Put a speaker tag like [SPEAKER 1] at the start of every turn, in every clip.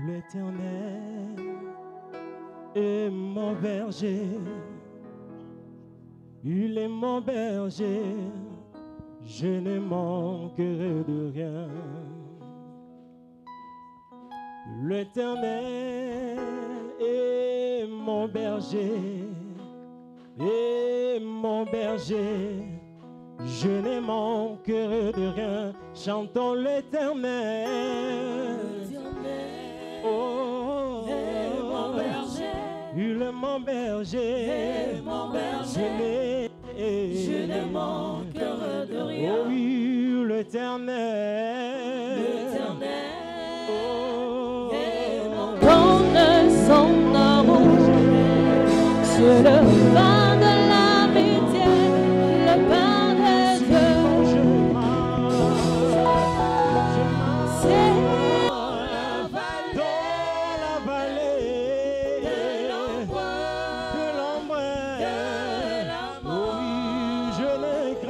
[SPEAKER 1] L'Éternel est mon berger, il est mon berger, je ne manquerai de rien. L'Éternel est mon berger, et mon berger, je ne manquerai de rien. Chantons l'Éternel. Oh,
[SPEAKER 2] mon berger,
[SPEAKER 1] il est mon berger,
[SPEAKER 2] mon berger, je ne manquerai de rien.
[SPEAKER 1] Oh oui, l'Éternel,
[SPEAKER 2] oh,
[SPEAKER 3] donne son amour sur le pain de l'amitié, le pain de Dieu. C'est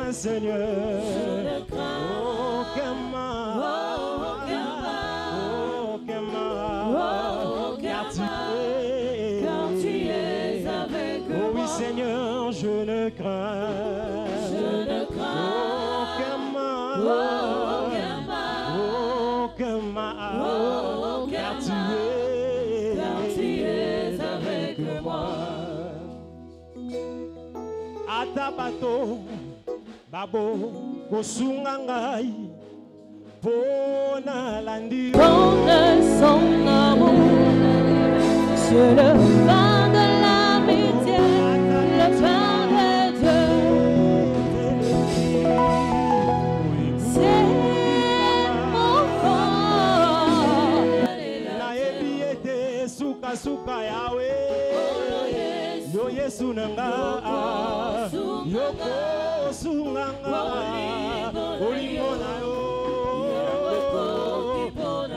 [SPEAKER 1] Seigneur,
[SPEAKER 2] je ne crains
[SPEAKER 1] aucun mal,
[SPEAKER 2] car tu es avec moi.
[SPEAKER 1] Oh oui Seigneur, je ne crains aucun mal, car tu es avec moi. Atabato Babo, kosunga ngai, pona landi.
[SPEAKER 3] Donne son amour sur le pain de l'amitié, le pain de Dieu. C'est mon corps.
[SPEAKER 1] Na ebiete suka suka yawe, yo Yesu nanga, yoko. Sunganga, olimona yo,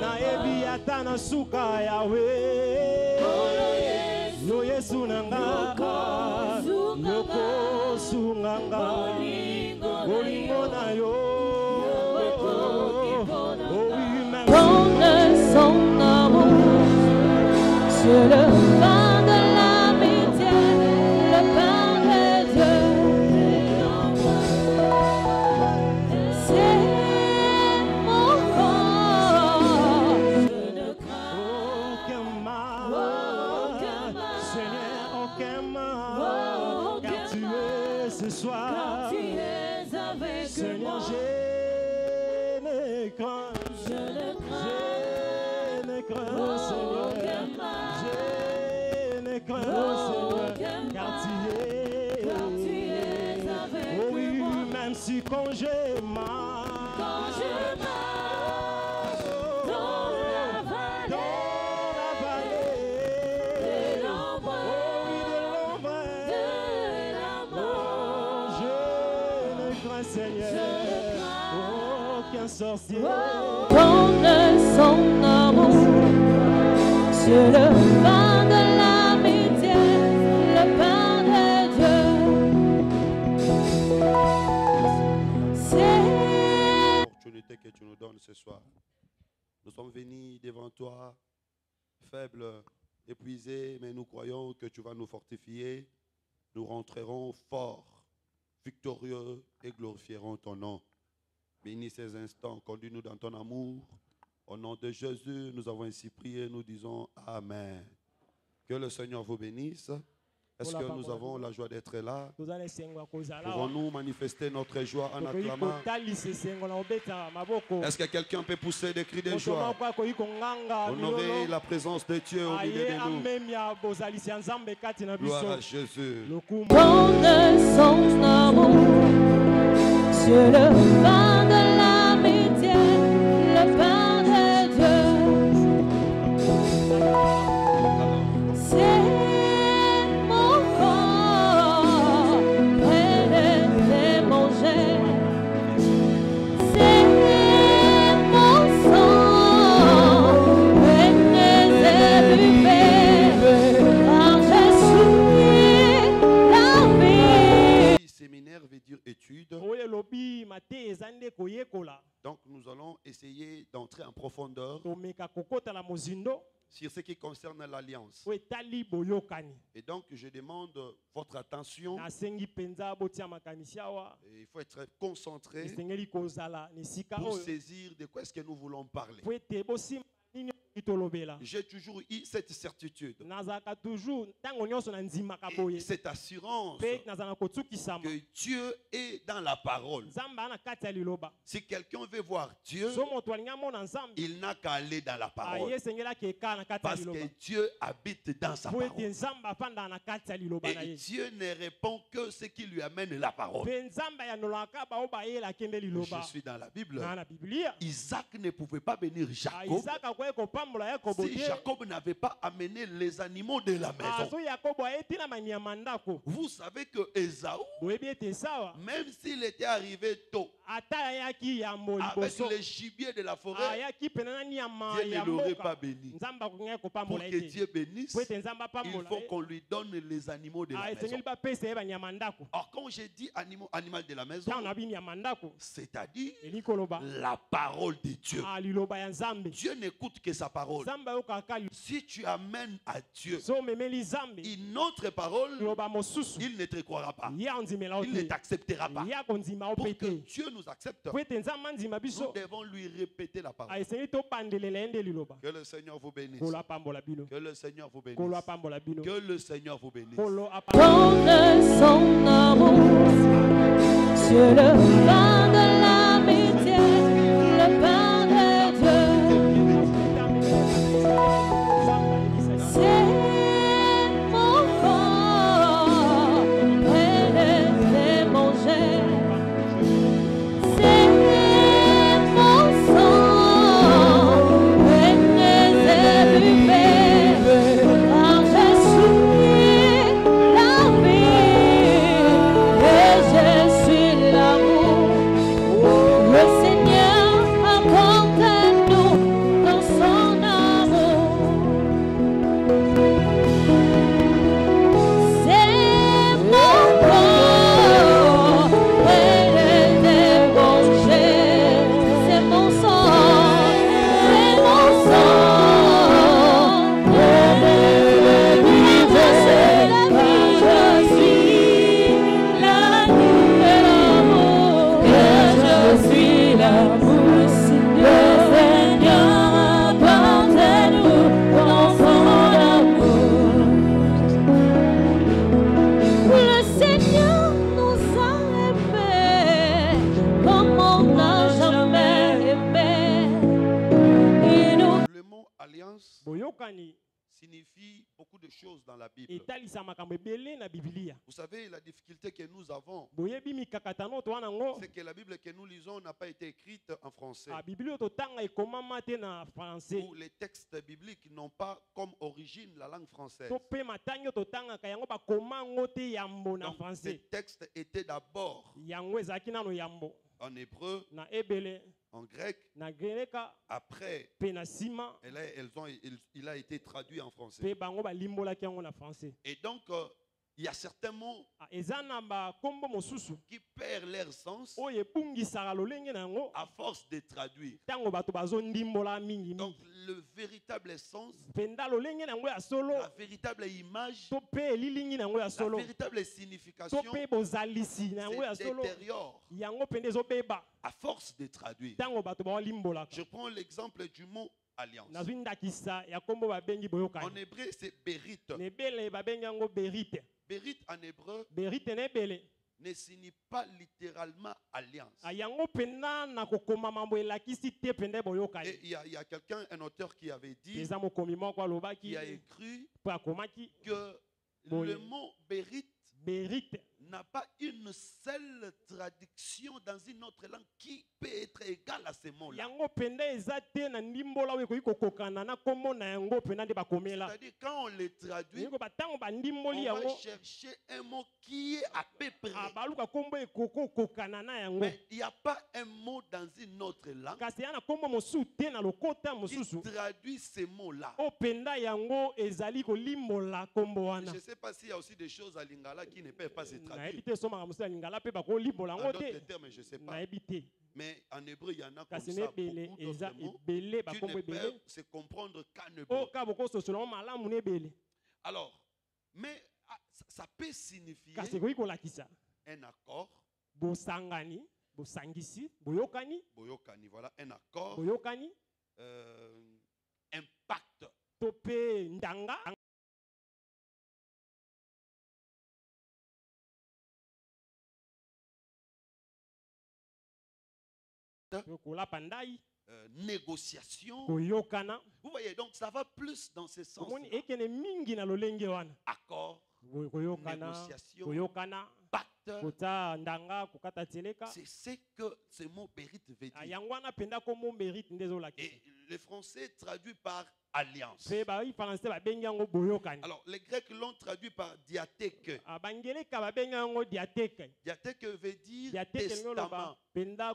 [SPEAKER 1] na ebi atana suka yawe, yo Yesu nanga, yoko sunganga, olimona yo,
[SPEAKER 3] donne son amour sur le pain de l'amitié, le pain de Dieu.
[SPEAKER 2] Car tu es avec
[SPEAKER 1] Seigneur,
[SPEAKER 2] moi.
[SPEAKER 1] je ne crains, Seigneur, je ne crains, Seigneur, car tu es avec moi. Oui, même si quand je marche, dans la vallée de l'ombre, Seigneur, aucun sorcier.
[SPEAKER 3] Donne son amour sur le pain de l'amitié, le pain de Dieu. C'est
[SPEAKER 4] l'opportunité que tu nous donnes ce soir. Nous sommes venus devant toi, faibles, épuisés, mais nous croyons que tu vas nous fortifier. Nous rentrerons forts, victorieux et glorifierons ton nom. Bénis ces instants, conduis-nous dans ton amour. Au nom de Jésus, nous avons ainsi prié, nous disons Amen. Que le Seigneur vous bénisse. Est-ce que nous avons la joie d'être là? Pouvons-nous manifester notre joie en acclamant? Est-ce que quelqu'un peut pousser des cris de joie? Honorer la présence de Dieu au milieu de nous. Gloire à Jésus.
[SPEAKER 3] donne son amour sur le pain de l'amitié, le pain de Dieu. C'est mon corps, prenez-les, mangez. C'est mon sang, prenez-les, buvez. Par Jésus, la vie.
[SPEAKER 4] Séminaire veut dire étude.
[SPEAKER 1] oyo elobi mateya nde koyekola
[SPEAKER 4] Donc nous allons essayer d'entrer en profondeur
[SPEAKER 1] tomeka kokotala mozindo
[SPEAKER 4] sur ce qui concerne l'alliance.
[SPEAKER 1] oyo etali boyokani.
[SPEAKER 4] Et donc je demande votre attention.
[SPEAKER 1] Nasengi mpenza botia makanisi awa
[SPEAKER 4] Et il faut être concentré
[SPEAKER 1] esengeli kozala na esika
[SPEAKER 4] pour
[SPEAKER 1] oyo
[SPEAKER 4] saisir de quoi est-ce que nous voulons parler.
[SPEAKER 1] po ete bosimba nini tolobela.
[SPEAKER 4] J'ai toujours eu cette certitude
[SPEAKER 1] Nazalaka toujours ntango nyonso na ndimaka
[SPEAKER 4] et
[SPEAKER 1] boye
[SPEAKER 4] cette assurance
[SPEAKER 1] mpe nazala kotsukisama
[SPEAKER 4] que Dieu est dans la parole.
[SPEAKER 1] nzambe ana kati ya liloba.
[SPEAKER 4] Si quelqu'un veut voir Dieu,
[SPEAKER 1] So moto alingi amona nzambe
[SPEAKER 4] il n'a qu'à aller dans la
[SPEAKER 1] aye
[SPEAKER 4] parole.
[SPEAKER 1] esengelaki eka na kati ya
[SPEAKER 4] Parce que
[SPEAKER 1] liloba
[SPEAKER 4] Dieu habite dans sa
[SPEAKER 1] po ete
[SPEAKER 4] parole.
[SPEAKER 1] nzambe afandaka na kati ya liloba na
[SPEAKER 4] Et
[SPEAKER 1] ye
[SPEAKER 4] Dieu ne répond que ce qui lui amène la parole.
[SPEAKER 1] mpe nzambe ayanolaka bao bayela akende
[SPEAKER 4] Je
[SPEAKER 1] liloba
[SPEAKER 4] suis dans la Bible.
[SPEAKER 1] na biblia.
[SPEAKER 4] Isaac ne pouvait pas bénir Jacob
[SPEAKER 1] Isaka akoki kopambola yakobo
[SPEAKER 4] si
[SPEAKER 1] te
[SPEAKER 4] Jacob n'avait pas amené les animaux de la maison.
[SPEAKER 1] so yakobo aye tina manyama ndako.
[SPEAKER 4] Vous savez que Ésaü,
[SPEAKER 1] boyebi ete sawa
[SPEAKER 4] même s'il était arrivé tôt
[SPEAKER 1] ata ayaki yambo
[SPEAKER 4] avec
[SPEAKER 1] liboso
[SPEAKER 4] les gibiers de la forêt,
[SPEAKER 1] ayaki pene na nyama
[SPEAKER 4] Dieu ne
[SPEAKER 1] ya
[SPEAKER 4] l'aurait pas
[SPEAKER 1] mboka
[SPEAKER 4] béni.
[SPEAKER 1] nzambe akoki
[SPEAKER 4] Pour
[SPEAKER 1] kopambola
[SPEAKER 4] que
[SPEAKER 1] ete
[SPEAKER 4] Dieu bénisse,
[SPEAKER 1] po ete nzambe
[SPEAKER 4] il
[SPEAKER 1] apambola
[SPEAKER 4] faut qu'on lui donne les animaux de la maison.
[SPEAKER 1] esengeli bapesa ye banyama ndako.
[SPEAKER 4] Alors quand j'ai dit animal de la maison,
[SPEAKER 1] ntango na bi nyama ndako
[SPEAKER 4] c'est-à-dire
[SPEAKER 1] eli koloba
[SPEAKER 4] la parole de Dieu.
[SPEAKER 1] liloba ya nzambe.
[SPEAKER 4] Dieu n'écoute que sa parole.
[SPEAKER 1] nzambe ayokaka
[SPEAKER 4] Si tu amènes à Dieu
[SPEAKER 1] so omemeli nzambe
[SPEAKER 4] une autre parole,
[SPEAKER 1] liloba mosusu
[SPEAKER 4] il ne te croira pas.
[SPEAKER 1] ye andimela o
[SPEAKER 4] Il ne
[SPEAKER 1] te
[SPEAKER 4] t'acceptera pas.
[SPEAKER 1] ye akondima o
[SPEAKER 4] Pour
[SPEAKER 1] pe
[SPEAKER 4] que
[SPEAKER 1] te
[SPEAKER 4] Dieu nous accepte,
[SPEAKER 1] po ete nzambe andima
[SPEAKER 4] nous
[SPEAKER 1] biso
[SPEAKER 4] devons lui répéter la parole.
[SPEAKER 1] esengeli tobandelela ye nde liloba.
[SPEAKER 4] Que le Seigneur vous bénisse.
[SPEAKER 1] kolo apambola bino
[SPEAKER 4] Que le Seigneur vous bénisse.
[SPEAKER 1] kolo apambola bino
[SPEAKER 4] Que le Seigneur vous bénisse.
[SPEAKER 1] kolo apambola.
[SPEAKER 3] Contre son amour, sur le pain de l'amitié, le pain de Dieu, c'est mon corps, et manger, c'est mon sang, et buvez, car je suis la vie, et je suis l'amour. Le Seigneur apporte à nous dans son amour. C'est mon corps, et des débauchés. C'est mon sang, et je suis la vie et l'amour. Je suis l'amour. Le Seigneur apporte à nous dans son amour. Le Seigneur nous a aimés comme on n'a jamais aimé. Il nous
[SPEAKER 4] Le mot alliance
[SPEAKER 1] boyokani
[SPEAKER 4] signifie beaucoup de choses dans la Bible.
[SPEAKER 1] etalisa makambo ebele na biblia.
[SPEAKER 4] Vous savez, la difficulté que nous avons,
[SPEAKER 1] boyebi mikakatano towana yango
[SPEAKER 4] c'est que la Bible que nous lisons n'a pas été écrite en français.
[SPEAKER 1] biblia oyo totanga ekomama te na français
[SPEAKER 4] Où les textes bibliques n'ont pas comme origine la langue française.
[SPEAKER 1] to mpe matangi oyo totangaka yango bakoma yango te yambo na
[SPEAKER 4] Donc, ces
[SPEAKER 1] français
[SPEAKER 4] textes étaient d'abord
[SPEAKER 1] yango ezalaki nano yambo
[SPEAKER 4] en hébreu,
[SPEAKER 1] na ebele
[SPEAKER 4] en grec,
[SPEAKER 1] na greka
[SPEAKER 4] après,
[SPEAKER 1] mpe na nsima
[SPEAKER 4] et là, il a été traduit en français.
[SPEAKER 1] mpe bango balimbolaki yango na français.
[SPEAKER 4] Et donc, il y a certains mots
[SPEAKER 1] eza na bakombo mosusu
[SPEAKER 4] qui perdent leur sens
[SPEAKER 1] oyo ebungisaka lolenge na yango
[SPEAKER 4] à force de traduire.
[SPEAKER 1] ntango bato bazondimbola mingi
[SPEAKER 4] Donc,
[SPEAKER 1] mingi
[SPEAKER 4] le véritable sens,
[SPEAKER 1] mpenza lolenge na yango ya solo
[SPEAKER 4] la véritable image,
[SPEAKER 1] to mpe elilingi na yango ya
[SPEAKER 4] la
[SPEAKER 1] solo
[SPEAKER 4] véritable
[SPEAKER 1] to
[SPEAKER 4] signification
[SPEAKER 1] mpe bozalisi na yango ya
[SPEAKER 4] se
[SPEAKER 1] solo
[SPEAKER 4] détériore
[SPEAKER 1] yango mpenza ezobeba
[SPEAKER 4] à force de traduire.
[SPEAKER 1] ntango bato baolimbolaka.
[SPEAKER 4] Je prends l'exemple du mot alliance.
[SPEAKER 1] nazwi ndakisa ya kombo babengi
[SPEAKER 4] En
[SPEAKER 1] boyokani
[SPEAKER 4] hébreu, c'est Bérit.
[SPEAKER 1] na ebele babengi yango berite.
[SPEAKER 4] Bérit en hébreu
[SPEAKER 1] berite na ebele
[SPEAKER 4] ne signifie pas littéralement alliance.
[SPEAKER 1] yango mpenza na kokoma mambo elakisi te mpenza
[SPEAKER 4] Et
[SPEAKER 1] boyokani.
[SPEAKER 4] il y a quelqu'un, un auteur qui avait dit,
[SPEAKER 1] eza mokomi moko alobaki
[SPEAKER 4] qui a écrit
[SPEAKER 1] mpo akomaki
[SPEAKER 4] que
[SPEAKER 1] Oui.
[SPEAKER 4] le mot Bérit
[SPEAKER 1] berite
[SPEAKER 4] n'a pas une seule traduction dans une autre langue qui peut être égale à ce mot-là.
[SPEAKER 1] yango mpenza eza te na ndimbola oyo ekoki kokokana na kombo na yango mpenza nde bakomela.
[SPEAKER 4] C'est-à-dire quand on les traduit,
[SPEAKER 1] yeko batango
[SPEAKER 4] on
[SPEAKER 1] bandimboli
[SPEAKER 4] va
[SPEAKER 1] yango
[SPEAKER 4] chercher un mot qui est à peu près.
[SPEAKER 1] baluka kombo ekoko kokokana na yango
[SPEAKER 4] Mais il n'y a pas un mot dans une autre langue
[SPEAKER 1] kasi ya na kombo mosusu te na lokota
[SPEAKER 4] qui
[SPEAKER 1] mosusu
[SPEAKER 4] traduit ces mots-là.
[SPEAKER 1] oyo mpenza yango ezali kolimbola kombo
[SPEAKER 4] Je
[SPEAKER 1] wana.
[SPEAKER 4] ne sais pas s'il y a aussi des choses à Lingala qui ne peuvent pas se traduire. traduire.
[SPEAKER 1] En d'autres
[SPEAKER 4] termes, je ne sais pas.
[SPEAKER 1] nayebi
[SPEAKER 4] Mais en hébreu, il y en a comme
[SPEAKER 1] kasi
[SPEAKER 4] ça,
[SPEAKER 1] nebele
[SPEAKER 4] beaucoup d'autres
[SPEAKER 1] eza
[SPEAKER 4] mots.
[SPEAKER 1] ebele
[SPEAKER 4] Tu
[SPEAKER 1] bakombo
[SPEAKER 4] ne peux
[SPEAKER 1] ebele
[SPEAKER 4] se comprendre qu'en hébreu.
[SPEAKER 1] o ka bokososola ngo malamu nebele
[SPEAKER 4] Alors, mais ça peut signifier
[SPEAKER 1] kasi ekoki kolakisa
[SPEAKER 4] un accord.
[SPEAKER 1] bosangani bosangisi boyokani
[SPEAKER 4] Boyokani, voilà, un accord.
[SPEAKER 1] boyokani
[SPEAKER 4] Un pacte.
[SPEAKER 1] to mpe ndanga kolapa ndai
[SPEAKER 4] Négociation.
[SPEAKER 1] koyokana
[SPEAKER 4] Vous voyez, donc ça va plus dans ce sens.
[SPEAKER 1] omoni ekene mingi na lolenge wana
[SPEAKER 4] Accord,
[SPEAKER 1] koyokana
[SPEAKER 4] négociation,
[SPEAKER 1] koyokana
[SPEAKER 4] pacte.
[SPEAKER 1] kota ndanga kokata teleka
[SPEAKER 4] C'est ce que ce mot mérite veut dire.
[SPEAKER 1] yango wana mpenza komo mérite nde ezolakisa
[SPEAKER 4] Et le français traduit par alliance.
[SPEAKER 1] mpe bafrançais babengi yango boyokani
[SPEAKER 4] Alors, les Grecs l'ont traduit par diathèque.
[SPEAKER 1] bangeleka babengi yango diateke
[SPEAKER 4] Diathèque veut dire
[SPEAKER 1] diateke lingi oloba
[SPEAKER 4] testament.
[SPEAKER 1] mpenza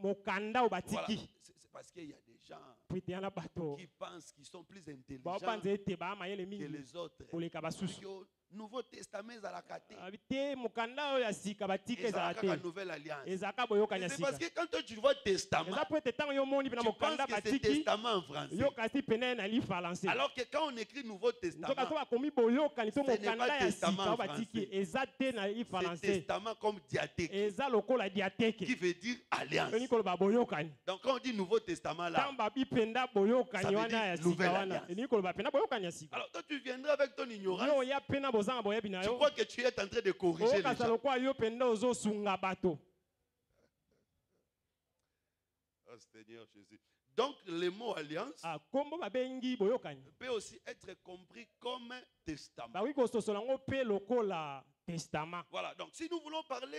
[SPEAKER 1] mokanda oyo
[SPEAKER 4] Voilà.
[SPEAKER 1] batiki
[SPEAKER 4] C'est parce qu'il y a des gens
[SPEAKER 1] pwete yana bato
[SPEAKER 4] qui pensent qu'ils sont plus intelligents
[SPEAKER 1] baopanza ete bamayele
[SPEAKER 4] que
[SPEAKER 1] mingi
[SPEAKER 4] les autres.
[SPEAKER 1] koleka basusu
[SPEAKER 4] Yo, Nouveau Testament ezalaka te.
[SPEAKER 1] te mokanda oyo ya sika batika ezala
[SPEAKER 4] Ezalaka
[SPEAKER 1] te
[SPEAKER 4] nouvelle alliance.
[SPEAKER 1] ezalaka boyokani
[SPEAKER 4] Et
[SPEAKER 1] ya
[SPEAKER 4] c'est
[SPEAKER 1] sika
[SPEAKER 4] parce que quand toi tu vois testament,
[SPEAKER 1] eza po ete ntango yo moni mpena
[SPEAKER 4] tu penses
[SPEAKER 1] mokanda
[SPEAKER 4] que c'est
[SPEAKER 1] batiki
[SPEAKER 4] testament en français.
[SPEAKER 1] yo kasi pene na lifalanse
[SPEAKER 4] Alors que quand on écrit Nouveau
[SPEAKER 1] nzoka so
[SPEAKER 4] Testament,
[SPEAKER 1] bakomi boyokani to
[SPEAKER 4] Ce n'est
[SPEAKER 1] mokanda
[SPEAKER 4] pas
[SPEAKER 1] ya
[SPEAKER 4] testament
[SPEAKER 1] sika
[SPEAKER 4] en
[SPEAKER 1] oyo batiki
[SPEAKER 4] français.
[SPEAKER 1] eza te na
[SPEAKER 4] c'est
[SPEAKER 1] lifalanse
[SPEAKER 4] testament comme diathèque,
[SPEAKER 1] eza lokola diateke
[SPEAKER 4] qui veut dire alliance.
[SPEAKER 1] oni koloba boyokani
[SPEAKER 4] Donc quand on dit Nouveau Testament là,
[SPEAKER 1] ntango babi mpenza
[SPEAKER 4] Ça
[SPEAKER 1] boyokani
[SPEAKER 4] veut
[SPEAKER 1] wana
[SPEAKER 4] dire
[SPEAKER 1] ya
[SPEAKER 4] nouvelle
[SPEAKER 1] sika wana
[SPEAKER 4] alliance.
[SPEAKER 1] elingi koloba mpenza boyokani ya sika
[SPEAKER 4] alors toi tu viendras avec ton ignorance,
[SPEAKER 1] yo oya mpena bozanga boyebi na
[SPEAKER 4] tu
[SPEAKER 1] yo
[SPEAKER 4] crois que tu es en train de corriger les
[SPEAKER 1] okasa
[SPEAKER 4] gens.
[SPEAKER 1] lokola yo mpenza ozosunga bato
[SPEAKER 4] Oh Seigneur Jésus. Donc le mot alliance
[SPEAKER 1] kombo babengi boyokani
[SPEAKER 4] peut aussi être compris comme testament.
[SPEAKER 1] bakoki kososola yango mpe lokola testament
[SPEAKER 4] Voilà, donc si nous voulons parler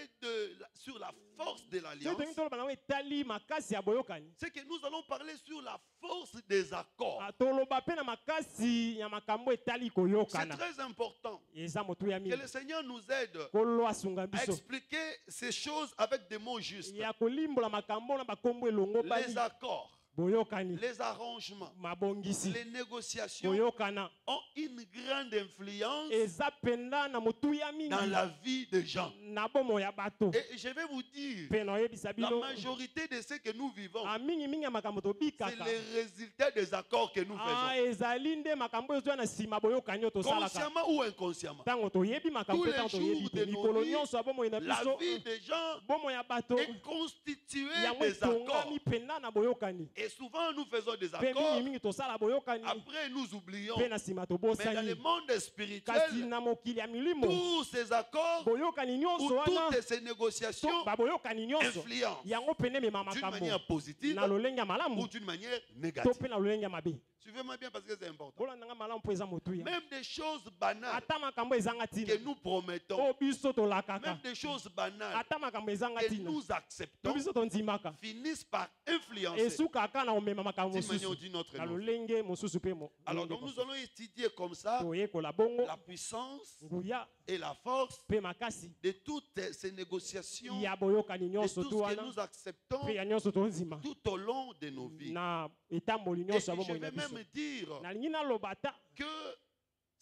[SPEAKER 4] sur la force de
[SPEAKER 1] soki
[SPEAKER 4] l'alliance,
[SPEAKER 1] tolingi toloba nango etali makasi ya boyokani
[SPEAKER 4] c'est que nous allons parler sur la force des accords.
[SPEAKER 1] toloba mpe na makasi ya makambo etali
[SPEAKER 4] C'est
[SPEAKER 1] koyokana
[SPEAKER 4] très important
[SPEAKER 1] eza motu ya
[SPEAKER 4] que
[SPEAKER 1] mingi
[SPEAKER 4] le Seigneur nous aide
[SPEAKER 1] kolo asunga
[SPEAKER 4] à
[SPEAKER 1] biso
[SPEAKER 4] expliquer ces choses avec des mots justes.
[SPEAKER 1] ya kolimbola makambo na bakombo elongo
[SPEAKER 4] Les
[SPEAKER 1] bali
[SPEAKER 4] accords,
[SPEAKER 1] boyokani
[SPEAKER 4] les arrangements,
[SPEAKER 1] mabongisi
[SPEAKER 4] les négociations
[SPEAKER 1] boyokana
[SPEAKER 4] ont une grande influence
[SPEAKER 1] eza mpenza na motu ya mingi
[SPEAKER 4] dans la vie des gens.
[SPEAKER 1] na bomo ya bato
[SPEAKER 4] Et je vais vous dire,
[SPEAKER 1] mpe na oyebisa
[SPEAKER 4] la
[SPEAKER 1] bino
[SPEAKER 4] majorité de ce que nous vivons,
[SPEAKER 1] mingi ya makambo
[SPEAKER 4] c'est
[SPEAKER 1] tobikaka
[SPEAKER 4] les résultats des accords que nous faisons.
[SPEAKER 1] ezali nde makambo ezwa na nsima boyokani oyo tosalaka
[SPEAKER 4] Consciemment ou inconsciemment.
[SPEAKER 1] ntango toyebi makambo
[SPEAKER 4] Tous
[SPEAKER 1] mpe
[SPEAKER 4] les
[SPEAKER 1] ntango toyebi
[SPEAKER 4] jours
[SPEAKER 1] te
[SPEAKER 4] de nos
[SPEAKER 1] mikolo
[SPEAKER 4] vies,
[SPEAKER 1] nyonso ya bomoi na
[SPEAKER 4] La
[SPEAKER 1] biso
[SPEAKER 4] vie des gens
[SPEAKER 1] bomo ya bato
[SPEAKER 4] est constituée
[SPEAKER 1] yango
[SPEAKER 4] des accords.
[SPEAKER 1] etongami mpenza na boyokani
[SPEAKER 4] Et souvent nous faisons des
[SPEAKER 1] mpe
[SPEAKER 4] accords,
[SPEAKER 1] mingimingi tosala boyokani
[SPEAKER 4] après nous oublions.
[SPEAKER 1] mpe na nsima
[SPEAKER 4] Mais dans le
[SPEAKER 1] tobosani
[SPEAKER 4] monde
[SPEAKER 1] kasi
[SPEAKER 4] spirituel,
[SPEAKER 1] na mokili ya milimo
[SPEAKER 4] tous ces accords
[SPEAKER 1] boyokani
[SPEAKER 4] ou
[SPEAKER 1] nyonso wana
[SPEAKER 4] toutes ces négociations
[SPEAKER 1] baboyokani nyonso
[SPEAKER 4] influencent
[SPEAKER 1] yango pene mema
[SPEAKER 4] d'une
[SPEAKER 1] makambo
[SPEAKER 4] manière positive
[SPEAKER 1] na lolenge ya malamu
[SPEAKER 4] ou d'une manière
[SPEAKER 1] to
[SPEAKER 4] négative.
[SPEAKER 1] mpe na lolenge ya mabe
[SPEAKER 4] Suivez-moi bien parce que c'est important.
[SPEAKER 1] bolandanga malamu mpo eza motuya
[SPEAKER 4] Même des choses banales
[SPEAKER 1] ata makambo ezanga
[SPEAKER 4] que
[SPEAKER 1] ntina
[SPEAKER 4] nous promettons,
[SPEAKER 1] oyo biso tolakaka
[SPEAKER 4] même des choses banales
[SPEAKER 1] ata makambo ezanga
[SPEAKER 4] que
[SPEAKER 1] ntina
[SPEAKER 4] nous
[SPEAKER 1] to
[SPEAKER 4] acceptons,
[SPEAKER 1] biso tondimaka
[SPEAKER 4] finissent par influencer
[SPEAKER 1] esukaka na komema makambo
[SPEAKER 4] d'une manière ou
[SPEAKER 1] mosusu
[SPEAKER 4] d'une autre.
[SPEAKER 1] na
[SPEAKER 4] nos vies.
[SPEAKER 1] lolenge mosusu mpe
[SPEAKER 4] Alors donc nous allons étudier comme ça
[SPEAKER 1] toyekola bongo
[SPEAKER 4] la puissance
[SPEAKER 1] nguya
[SPEAKER 4] et la force
[SPEAKER 1] mpe makasi
[SPEAKER 4] de toutes ces négociations,
[SPEAKER 1] ya boyokani
[SPEAKER 4] de
[SPEAKER 1] nyonso
[SPEAKER 4] tout
[SPEAKER 1] tu
[SPEAKER 4] ce que
[SPEAKER 1] wana
[SPEAKER 4] nous acceptons
[SPEAKER 1] mpe ya nyonso tondima
[SPEAKER 4] tout au long de nos vies.
[SPEAKER 1] na etamboli
[SPEAKER 4] Et
[SPEAKER 1] nyonso ya
[SPEAKER 4] je
[SPEAKER 1] bomoi
[SPEAKER 4] vais
[SPEAKER 1] na biso
[SPEAKER 4] même dire
[SPEAKER 1] nalingi naloba ta
[SPEAKER 4] que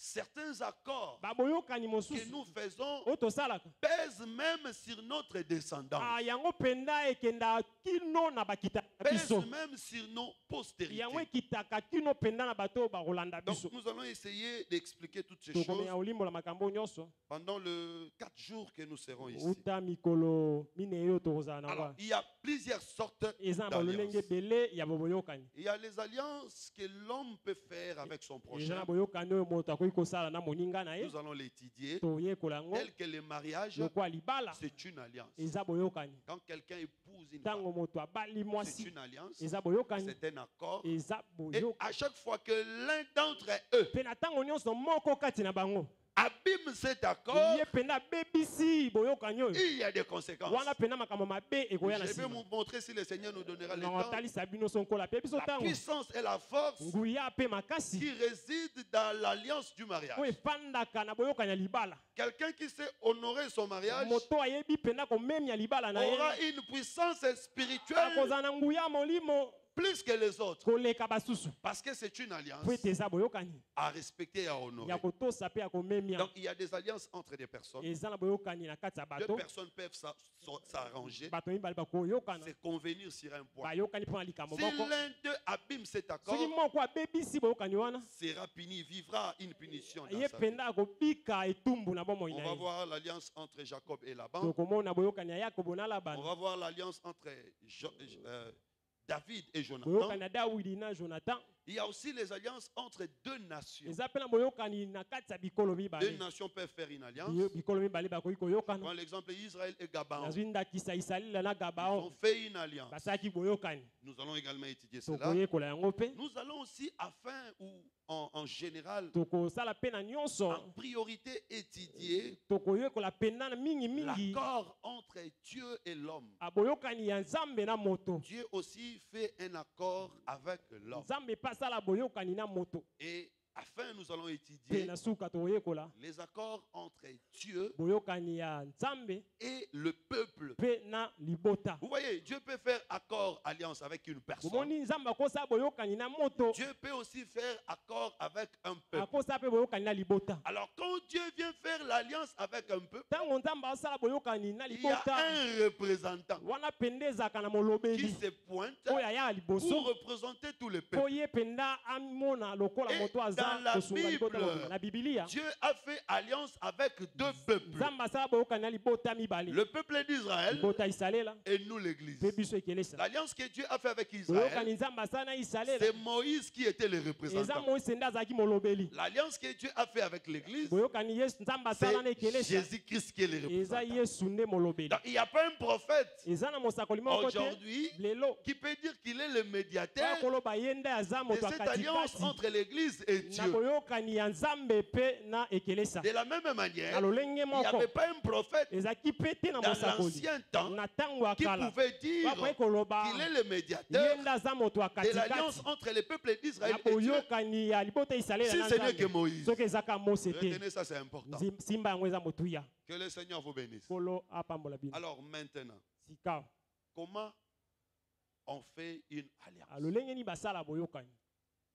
[SPEAKER 4] certains accords
[SPEAKER 1] baboyokani
[SPEAKER 4] que
[SPEAKER 1] mosusu
[SPEAKER 4] nous faisons
[SPEAKER 1] oyo tosalaka
[SPEAKER 4] pèsent même sur notre descendance,
[SPEAKER 1] yango mpenza ekenda kino na bakita na
[SPEAKER 4] pèsent
[SPEAKER 1] biso
[SPEAKER 4] même sur nos
[SPEAKER 1] yango
[SPEAKER 4] postérités.
[SPEAKER 1] ekitaka kino mpenza na bato oyo bakolanda
[SPEAKER 4] Donc
[SPEAKER 1] biso
[SPEAKER 4] nous allons essayer d'expliquer toutes ces
[SPEAKER 1] tokomenya
[SPEAKER 4] choses
[SPEAKER 1] kolimbola makambo oyo nyonso
[SPEAKER 4] pendant les 4 jours que nous serons ici.
[SPEAKER 1] uta mikolo minei oyo tokozala nango
[SPEAKER 4] Alors, il y a plusieurs sortes
[SPEAKER 1] eza na balolenge
[SPEAKER 4] d'alliances.
[SPEAKER 1] ebele ya boboyokani
[SPEAKER 4] Il y a les alliances que l'homme peut faire avec son
[SPEAKER 1] eza
[SPEAKER 4] prochain.
[SPEAKER 1] na boyokani oyo moto akoki kosala na moninga na ye
[SPEAKER 4] Nous allons l'étudier.
[SPEAKER 1] toyekola yango
[SPEAKER 4] Tel que le mariage,
[SPEAKER 1] lokola libala
[SPEAKER 4] c'est une alliance.
[SPEAKER 1] eza boyokani
[SPEAKER 4] Quand quelqu'un épouse une femme,
[SPEAKER 1] ntango moto abali
[SPEAKER 4] c'est
[SPEAKER 1] mwasi
[SPEAKER 4] une alliance,
[SPEAKER 1] eza boyokani
[SPEAKER 4] c'est un accord.
[SPEAKER 1] eza
[SPEAKER 4] Et
[SPEAKER 1] boyokani
[SPEAKER 4] à chaque fois que l'un d'entre eux
[SPEAKER 1] mpe na ntango nyonso moko kati na bango
[SPEAKER 4] abîme cet accord,
[SPEAKER 1] ye mpenza abebisi boyokani oyo
[SPEAKER 4] il y a des conséquences.
[SPEAKER 1] wana mpenza makambo mabe ekoya na
[SPEAKER 4] Je vais
[SPEAKER 1] nsima
[SPEAKER 4] vous montrer si le Seigneur nous donnera le
[SPEAKER 1] na
[SPEAKER 4] temps.
[SPEAKER 1] otalisa bino so nkola mpe biso
[SPEAKER 4] La
[SPEAKER 1] ntango
[SPEAKER 4] puissance et la force
[SPEAKER 1] nguya mpe makasi
[SPEAKER 4] qui résident dans l'alliance du mariage.
[SPEAKER 1] oyo efandaka na boyokani ya libala
[SPEAKER 4] Quelqu'un qui sait honorer son mariage
[SPEAKER 1] moto ayebi mpenza komemia libala na
[SPEAKER 4] aura
[SPEAKER 1] ye
[SPEAKER 4] une puissance spirituelle
[SPEAKER 1] akozala na nguya molimo
[SPEAKER 4] plus que les autres.
[SPEAKER 1] koleka basusu
[SPEAKER 4] Parce que c'est une alliance
[SPEAKER 1] po ete eza boyokani
[SPEAKER 4] à respecter et à honorer.
[SPEAKER 1] ya kotosa mpe ya komemia.
[SPEAKER 4] Donc il y a des alliances entre des personnes.
[SPEAKER 1] eza na boyokani na kati ya
[SPEAKER 4] Deux
[SPEAKER 1] bato
[SPEAKER 4] personnes peuvent s'arranger,
[SPEAKER 1] bato mibale bakoyokana
[SPEAKER 4] c'est convenir sur un point.
[SPEAKER 1] bayokani mpo na likambo
[SPEAKER 4] Si
[SPEAKER 1] moko.
[SPEAKER 4] l'un d'eux abîme cet accord,
[SPEAKER 1] soki moko abebisi boyokani wana
[SPEAKER 4] sera puni, vivra une punition dans
[SPEAKER 1] ye
[SPEAKER 4] sa vie.
[SPEAKER 1] mpenza akobika etumbu na bomoi
[SPEAKER 4] On
[SPEAKER 1] na
[SPEAKER 4] va
[SPEAKER 1] ye.
[SPEAKER 4] voir l'alliance entre Jacob et Laban.
[SPEAKER 1] tokomona boyokani ya yakobo na
[SPEAKER 4] On
[SPEAKER 1] labani
[SPEAKER 4] va voir l'alliance entre David et Jonathan.
[SPEAKER 1] boyokani ya dawidi na jonathan.
[SPEAKER 4] Il y a aussi les alliances entre deux nations.
[SPEAKER 1] eza mpe na boyokani na kati ya bikolo
[SPEAKER 4] Deux
[SPEAKER 1] mibale.
[SPEAKER 4] nations peuvent faire une alliance.
[SPEAKER 1] bikolo mibale bakoki
[SPEAKER 4] Prends
[SPEAKER 1] koyokana.
[SPEAKER 4] l'exemple Israël et Gabaon.
[SPEAKER 1] nazwi ndakisa isalaela na
[SPEAKER 4] Ils ont
[SPEAKER 1] gabaon
[SPEAKER 4] fait une alliance.
[SPEAKER 1] basalaki boyokani.
[SPEAKER 4] Nous allons également étudier cela.
[SPEAKER 1] tokoyekola yango mpe
[SPEAKER 4] Nous allons aussi, afin ou en général,
[SPEAKER 1] tokosala mpe na nyonso
[SPEAKER 4] en priorité, étudier
[SPEAKER 1] tokoyekola mpenza na mingimingi
[SPEAKER 4] l'accord entre Dieu et l'homme.
[SPEAKER 1] aboyokani ya nzambe na moto.
[SPEAKER 4] Dieu aussi fait un accord avec l'homme.
[SPEAKER 1] nzambe mpe asala boyokani na moto.
[SPEAKER 4] Et afin, nous allons
[SPEAKER 1] mpe
[SPEAKER 4] étudier
[SPEAKER 1] na suka tokoyekola
[SPEAKER 4] les accords entre Dieu
[SPEAKER 1] boyokani ya nzambe
[SPEAKER 4] et le peuple.
[SPEAKER 1] mpe na libota.
[SPEAKER 4] Vous voyez, Dieu peut faire accord, alliance avec une personne.
[SPEAKER 1] bomoni nzambe akosala boyokani na moto
[SPEAKER 4] Dieu peut aussi faire accord avec un peuple.
[SPEAKER 1] akosala mpe boyokani na libota.
[SPEAKER 4] Alors, quand Dieu vient faire l'alliance avec un peuple,
[SPEAKER 1] ntango nzambe asala boyokani na
[SPEAKER 4] il y a
[SPEAKER 1] libota
[SPEAKER 4] un représentant
[SPEAKER 1] wana mpenza ezalaka na
[SPEAKER 4] qui
[SPEAKER 1] molobeli
[SPEAKER 4] se pointe
[SPEAKER 1] oyo aya
[SPEAKER 4] pour
[SPEAKER 1] liboso
[SPEAKER 4] représenter tout le
[SPEAKER 1] mpo
[SPEAKER 4] peuple.
[SPEAKER 1] ye mpenza amona lokola
[SPEAKER 4] Et
[SPEAKER 1] moto aza
[SPEAKER 4] dans la
[SPEAKER 1] kosunga libota
[SPEAKER 4] Bible,
[SPEAKER 1] mobimba. na bibilia
[SPEAKER 4] Dieu a fait alliance avec deux peuples.
[SPEAKER 1] nzambe asala boyokani na libota mibale.
[SPEAKER 4] Le peuple d'Israël
[SPEAKER 1] libota isalela
[SPEAKER 4] et nous l'église.
[SPEAKER 1] mpe biso ekelesa.
[SPEAKER 4] L'alliance que Dieu a fait avec
[SPEAKER 1] boyokani
[SPEAKER 4] Israël,
[SPEAKER 1] nzambe asala na isalela
[SPEAKER 4] c'est Moïse qui était le
[SPEAKER 1] eza
[SPEAKER 4] représentant.
[SPEAKER 1] moise nde azalaki molobeli.
[SPEAKER 4] L'alliance que Dieu a fait avec l'église,
[SPEAKER 1] boyokani yesu nzambe asala na
[SPEAKER 4] c'est
[SPEAKER 1] ekelesa
[SPEAKER 4] Jésus-Christ qui est le
[SPEAKER 1] eza
[SPEAKER 4] représentant.
[SPEAKER 1] yesu nde molobeli.
[SPEAKER 4] Donc, il n'y a pas un prophète
[SPEAKER 1] eza na mosakoli moko te
[SPEAKER 4] aujourd'hui
[SPEAKER 1] lelo
[SPEAKER 4] qui peut dire qu'il est le médiateur
[SPEAKER 1] oyo koloba ye nde aza
[SPEAKER 4] de
[SPEAKER 1] moto
[SPEAKER 4] cette alliance
[SPEAKER 1] akatikati
[SPEAKER 4] entre l'église et
[SPEAKER 1] na
[SPEAKER 4] Dieu.
[SPEAKER 1] boyokani ya nzambe mpe na ekelesa.
[SPEAKER 4] De la même manière,
[SPEAKER 1] na lolenge
[SPEAKER 4] il n'y
[SPEAKER 1] moko
[SPEAKER 4] avait pas un prophète
[SPEAKER 1] ezalaki mpe te na
[SPEAKER 4] dans
[SPEAKER 1] mosakoli
[SPEAKER 4] l'ancien temps
[SPEAKER 1] na ntango ya
[SPEAKER 4] qui
[SPEAKER 1] kala
[SPEAKER 4] pouvait dire
[SPEAKER 1] bakoki koloba
[SPEAKER 4] qu'il est le
[SPEAKER 1] ye
[SPEAKER 4] médiateur
[SPEAKER 1] nde aza moto
[SPEAKER 4] de l'alliance
[SPEAKER 1] akatikati
[SPEAKER 4] entre le peuple d'Israël
[SPEAKER 1] na
[SPEAKER 4] et Dieu.
[SPEAKER 1] boyokani ya libota isalela
[SPEAKER 4] Si
[SPEAKER 1] na
[SPEAKER 4] ce n'est que
[SPEAKER 1] nzambe
[SPEAKER 4] Moïse.
[SPEAKER 1] soki ezaka mose te.
[SPEAKER 4] Retenez ça, c'est important.
[SPEAKER 1] simba yango eza motuya.
[SPEAKER 4] Que le Seigneur vous bénisse.
[SPEAKER 1] kolo apambola bino.
[SPEAKER 4] Alors maintenant,
[SPEAKER 1] sika
[SPEAKER 4] comment on fait une alliance?
[SPEAKER 1] alolenge nini basala boyokani.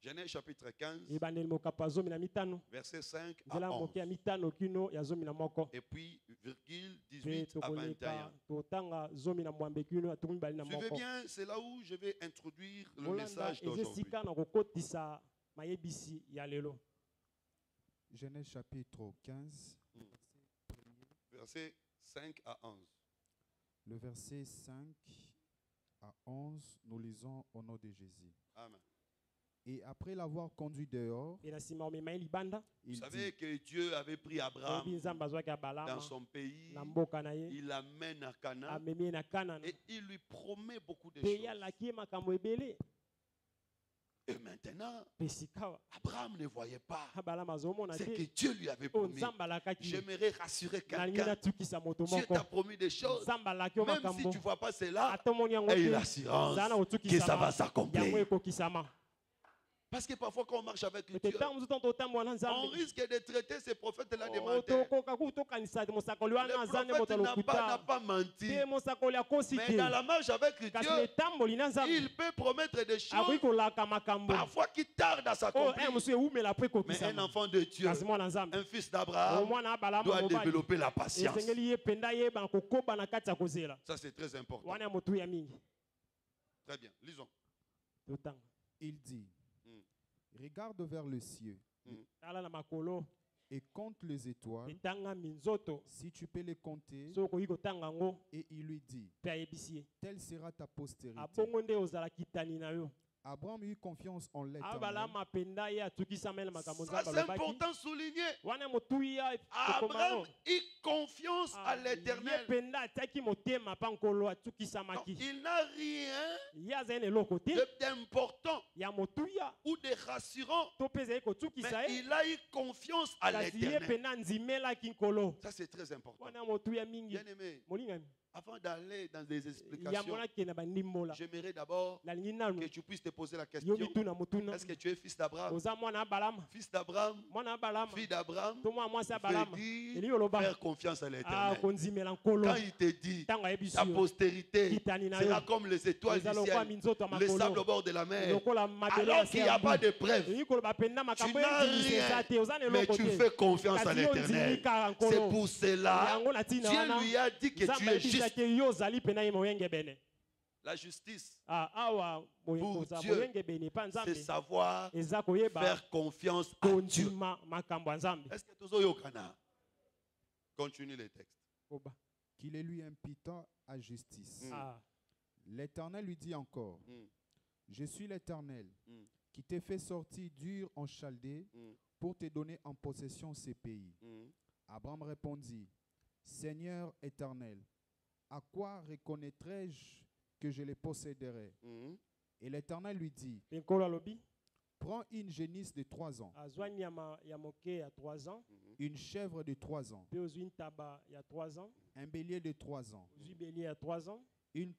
[SPEAKER 4] Genèse chapitre 15,
[SPEAKER 1] ebandeli mokapo ya 15
[SPEAKER 4] verset 5 à
[SPEAKER 1] nzela moke ya
[SPEAKER 4] 11.
[SPEAKER 1] 5 kino ya 11
[SPEAKER 4] Et puis, virgule
[SPEAKER 1] mpe
[SPEAKER 4] 18 à 21.
[SPEAKER 1] tokoleka totanga 12 kino ya 21.
[SPEAKER 4] Suivez bien, c'est là où je vais introduire le
[SPEAKER 1] bolanda
[SPEAKER 4] message
[SPEAKER 1] eza
[SPEAKER 4] d'aujourd'hui.
[SPEAKER 1] esika na kokotisa mayebisi ya lelo.
[SPEAKER 5] Genèse chapitre 15,
[SPEAKER 4] Verset 5 à 11.
[SPEAKER 5] le verset 5 à 11, nous lisons au nom de Jésus.
[SPEAKER 4] Amen.
[SPEAKER 5] Et après l'avoir conduit dehors,
[SPEAKER 1] mpe na nsima omema ye libanda
[SPEAKER 4] Vous
[SPEAKER 5] il
[SPEAKER 4] savez
[SPEAKER 5] dit,
[SPEAKER 4] que Dieu avait pris Abraham
[SPEAKER 1] oyebi nzambe azwaki
[SPEAKER 4] dans
[SPEAKER 1] abalama
[SPEAKER 4] son pays,
[SPEAKER 1] na mboka na ye
[SPEAKER 4] il l'amène à Canaan
[SPEAKER 1] amemi ye na kanana
[SPEAKER 4] et il lui promet beaucoup de
[SPEAKER 1] mpe ye
[SPEAKER 4] choses.
[SPEAKER 1] alaki ye makambo ebele.
[SPEAKER 4] Et maintenant,
[SPEAKER 1] mpe sika
[SPEAKER 4] Abraham ne voyait pas
[SPEAKER 1] abalama azomona
[SPEAKER 4] ce
[SPEAKER 1] te
[SPEAKER 4] que Dieu lui avait
[SPEAKER 1] oyo
[SPEAKER 4] promis.
[SPEAKER 1] nzambe alakaki.
[SPEAKER 4] J'aimerais rassurer
[SPEAKER 1] nalingi
[SPEAKER 4] quelqu'un.
[SPEAKER 1] natukisa moto
[SPEAKER 4] Dieu
[SPEAKER 1] moko
[SPEAKER 4] t'a promis des choses.
[SPEAKER 1] nzambe alaki yo
[SPEAKER 4] Même si
[SPEAKER 1] makambo
[SPEAKER 4] tu ne vois pas cela,
[SPEAKER 1] ata omoni yango
[SPEAKER 4] aie
[SPEAKER 1] te
[SPEAKER 4] l'assurance
[SPEAKER 1] zala na
[SPEAKER 4] que ça
[SPEAKER 1] kotukisama
[SPEAKER 4] va
[SPEAKER 1] yango
[SPEAKER 4] s'accomplir.
[SPEAKER 1] ekokisama.
[SPEAKER 4] Parce que parfois, quand on marche avec
[SPEAKER 1] mpe
[SPEAKER 4] Dieu,
[SPEAKER 1] ntango mosusu ntango totambola na
[SPEAKER 4] on
[SPEAKER 1] nzambe
[SPEAKER 4] risque de traiter ces prophètes-là de menteurs.
[SPEAKER 1] tokoka kutu tokanisa mosakoli
[SPEAKER 4] Le
[SPEAKER 1] wana aza nde moto
[SPEAKER 4] prophète n'a
[SPEAKER 1] lokuta
[SPEAKER 4] pas menti.
[SPEAKER 1] te mosakoli akosi
[SPEAKER 4] Mais
[SPEAKER 1] te
[SPEAKER 4] dans la marche avec
[SPEAKER 1] kasi
[SPEAKER 4] Dieu,
[SPEAKER 1] etamboli na nzambe
[SPEAKER 4] il peut promettre des
[SPEAKER 1] akoki
[SPEAKER 4] choses
[SPEAKER 1] kolaka makambo
[SPEAKER 4] parfois qui tardent à
[SPEAKER 1] oyo
[SPEAKER 4] s'accomplir.
[SPEAKER 1] mosusu ewumela mpo
[SPEAKER 4] Mais un
[SPEAKER 1] ekokisama.
[SPEAKER 4] enfant de Dieu,
[SPEAKER 1] kasi mwana nzambe
[SPEAKER 4] un fils d'Abraham,
[SPEAKER 1] omwana abalama
[SPEAKER 4] doit
[SPEAKER 1] mobali
[SPEAKER 4] développer la patience.
[SPEAKER 1] esengeli ye mpenza yeba na kokoba na kati ya kozela
[SPEAKER 4] Ça, c'est très important.
[SPEAKER 1] wana ya motu ya mingi.
[SPEAKER 4] Très bien. Lisons.
[SPEAKER 1] totanga
[SPEAKER 5] il dit,
[SPEAKER 4] Mm.
[SPEAKER 5] regarde vers le ciel
[SPEAKER 1] tala na makolo
[SPEAKER 5] et compte les étoiles,
[SPEAKER 1] etanga minzoto
[SPEAKER 5] si tu peux les compter.
[SPEAKER 1] soki okoki kotanga yango
[SPEAKER 5] Et il lui dit,
[SPEAKER 1] mpe ayebisi ye
[SPEAKER 5] telle sera ta postérité.
[SPEAKER 1] abongo nde ozala kitani na yo.
[SPEAKER 5] Abraham eut confiance en l'Éternel
[SPEAKER 1] abalama mpenza ye atukisama na makambo
[SPEAKER 4] Ça,
[SPEAKER 1] nzambe
[SPEAKER 4] c'est
[SPEAKER 1] alobaki
[SPEAKER 4] important de souligner.
[SPEAKER 1] wana motuya
[SPEAKER 4] Abraham eut confiance à
[SPEAKER 1] ye
[SPEAKER 4] l'Éternel.
[SPEAKER 1] mpenza atiaki motema mpa nkolo
[SPEAKER 4] Donc,
[SPEAKER 1] atukisamaki
[SPEAKER 4] il n'a rien
[SPEAKER 1] ye azali na eloko te
[SPEAKER 4] d'important
[SPEAKER 1] ya motuya
[SPEAKER 4] ou de rassurant,
[SPEAKER 1] to mpe ezali kotukisa
[SPEAKER 4] mais
[SPEAKER 1] ye
[SPEAKER 4] il a eu confiance à
[SPEAKER 1] kasi ye
[SPEAKER 4] l'Éternel.
[SPEAKER 1] mpenza andimelaki nkolo
[SPEAKER 4] Ça, c'est très important.
[SPEAKER 1] wana motuya mingi
[SPEAKER 4] Bien aimé,
[SPEAKER 1] molingami
[SPEAKER 4] Avant d'aller dans des
[SPEAKER 1] ya
[SPEAKER 4] explications,
[SPEAKER 1] mona ke na bandimbola
[SPEAKER 4] j'aimerais d'abord
[SPEAKER 1] nalingi nanu
[SPEAKER 4] que tu puisses te poser la
[SPEAKER 1] yo
[SPEAKER 4] question.
[SPEAKER 1] mituna mutuna
[SPEAKER 4] Est-ce que tu es fils d'Abraham?
[SPEAKER 1] oza mwana abalama
[SPEAKER 4] Fils d'Abraham,
[SPEAKER 1] mwana abalama
[SPEAKER 4] fille d'Abraham,
[SPEAKER 1] to mwana mwasi
[SPEAKER 4] veut
[SPEAKER 1] abalama
[SPEAKER 4] dire
[SPEAKER 1] eli oloba
[SPEAKER 4] faire confiance à l'éternel.
[SPEAKER 1] konzimela nkolo
[SPEAKER 4] Quand il te dit,
[SPEAKER 1] ntango ayebi
[SPEAKER 4] ta
[SPEAKER 1] biso
[SPEAKER 4] postérité
[SPEAKER 1] kitani na
[SPEAKER 4] sera
[SPEAKER 1] yo
[SPEAKER 4] comme les étoiles du
[SPEAKER 1] eza lokola
[SPEAKER 4] ciel,
[SPEAKER 1] minzoto ya
[SPEAKER 4] le sable au
[SPEAKER 1] makolo
[SPEAKER 4] bord de la mer.
[SPEAKER 1] lokola mabele
[SPEAKER 4] Alors
[SPEAKER 1] na se
[SPEAKER 4] qu'il n'y
[SPEAKER 1] ya
[SPEAKER 4] a pas
[SPEAKER 1] mbu
[SPEAKER 4] de preuve,
[SPEAKER 1] elingi koloba penza
[SPEAKER 4] tu
[SPEAKER 1] makambo
[SPEAKER 4] n'as
[SPEAKER 1] eyebimisa eza te oza na
[SPEAKER 4] rien, mais
[SPEAKER 1] eloko
[SPEAKER 4] tu
[SPEAKER 1] te
[SPEAKER 4] fais confiance à
[SPEAKER 1] kasi yo ondimi
[SPEAKER 4] l'éternel.
[SPEAKER 1] kaka
[SPEAKER 4] C'est
[SPEAKER 1] nkolo
[SPEAKER 4] pour cela,
[SPEAKER 1] yango na ntina
[SPEAKER 4] Dieu
[SPEAKER 1] wana
[SPEAKER 4] lui a dit que
[SPEAKER 1] nzambe
[SPEAKER 4] tu es juste.
[SPEAKER 1] ayebisaki yo ozali mpena ye moyengebene
[SPEAKER 4] La justice,
[SPEAKER 1] awa
[SPEAKER 4] Pour
[SPEAKER 1] kozala
[SPEAKER 4] Dieu,
[SPEAKER 1] moyengebene epa
[SPEAKER 4] c'est
[SPEAKER 1] nzambe
[SPEAKER 4] savoir
[SPEAKER 1] eza koyeba
[SPEAKER 4] faire confiance à Dieu.
[SPEAKER 1] kondima makambo ya nzambe
[SPEAKER 4] Est-ce que tu as continue les textes.
[SPEAKER 1] koba
[SPEAKER 5] Qu'il les lui imputa à justice.
[SPEAKER 1] Ah,
[SPEAKER 5] L'Éternel lui dit encore,
[SPEAKER 4] Mm.
[SPEAKER 5] je suis l'Éternel
[SPEAKER 4] Mm.
[SPEAKER 5] qui t'ai fait sortir d'Ur en Chaldée
[SPEAKER 4] Mm.
[SPEAKER 5] pour te donner en possession ces pays.
[SPEAKER 4] Mm.
[SPEAKER 5] Abraham répondit, Seigneur éternel, à quoi reconnaîtrai-je que je les posséderai?
[SPEAKER 4] Mm.
[SPEAKER 5] Et l'Éternel lui dit,
[SPEAKER 1] mpe nkolo alobi
[SPEAKER 5] prends une génisse de 3 ans,
[SPEAKER 1] azwa nyama ya moke ya 3 ans
[SPEAKER 5] une chèvre de 3 ans,
[SPEAKER 1] mpe ozwi ntaba ya 3 ans
[SPEAKER 5] un bélier de 3 ans,
[SPEAKER 1] ozwi belie ya 3 ans
[SPEAKER 5] une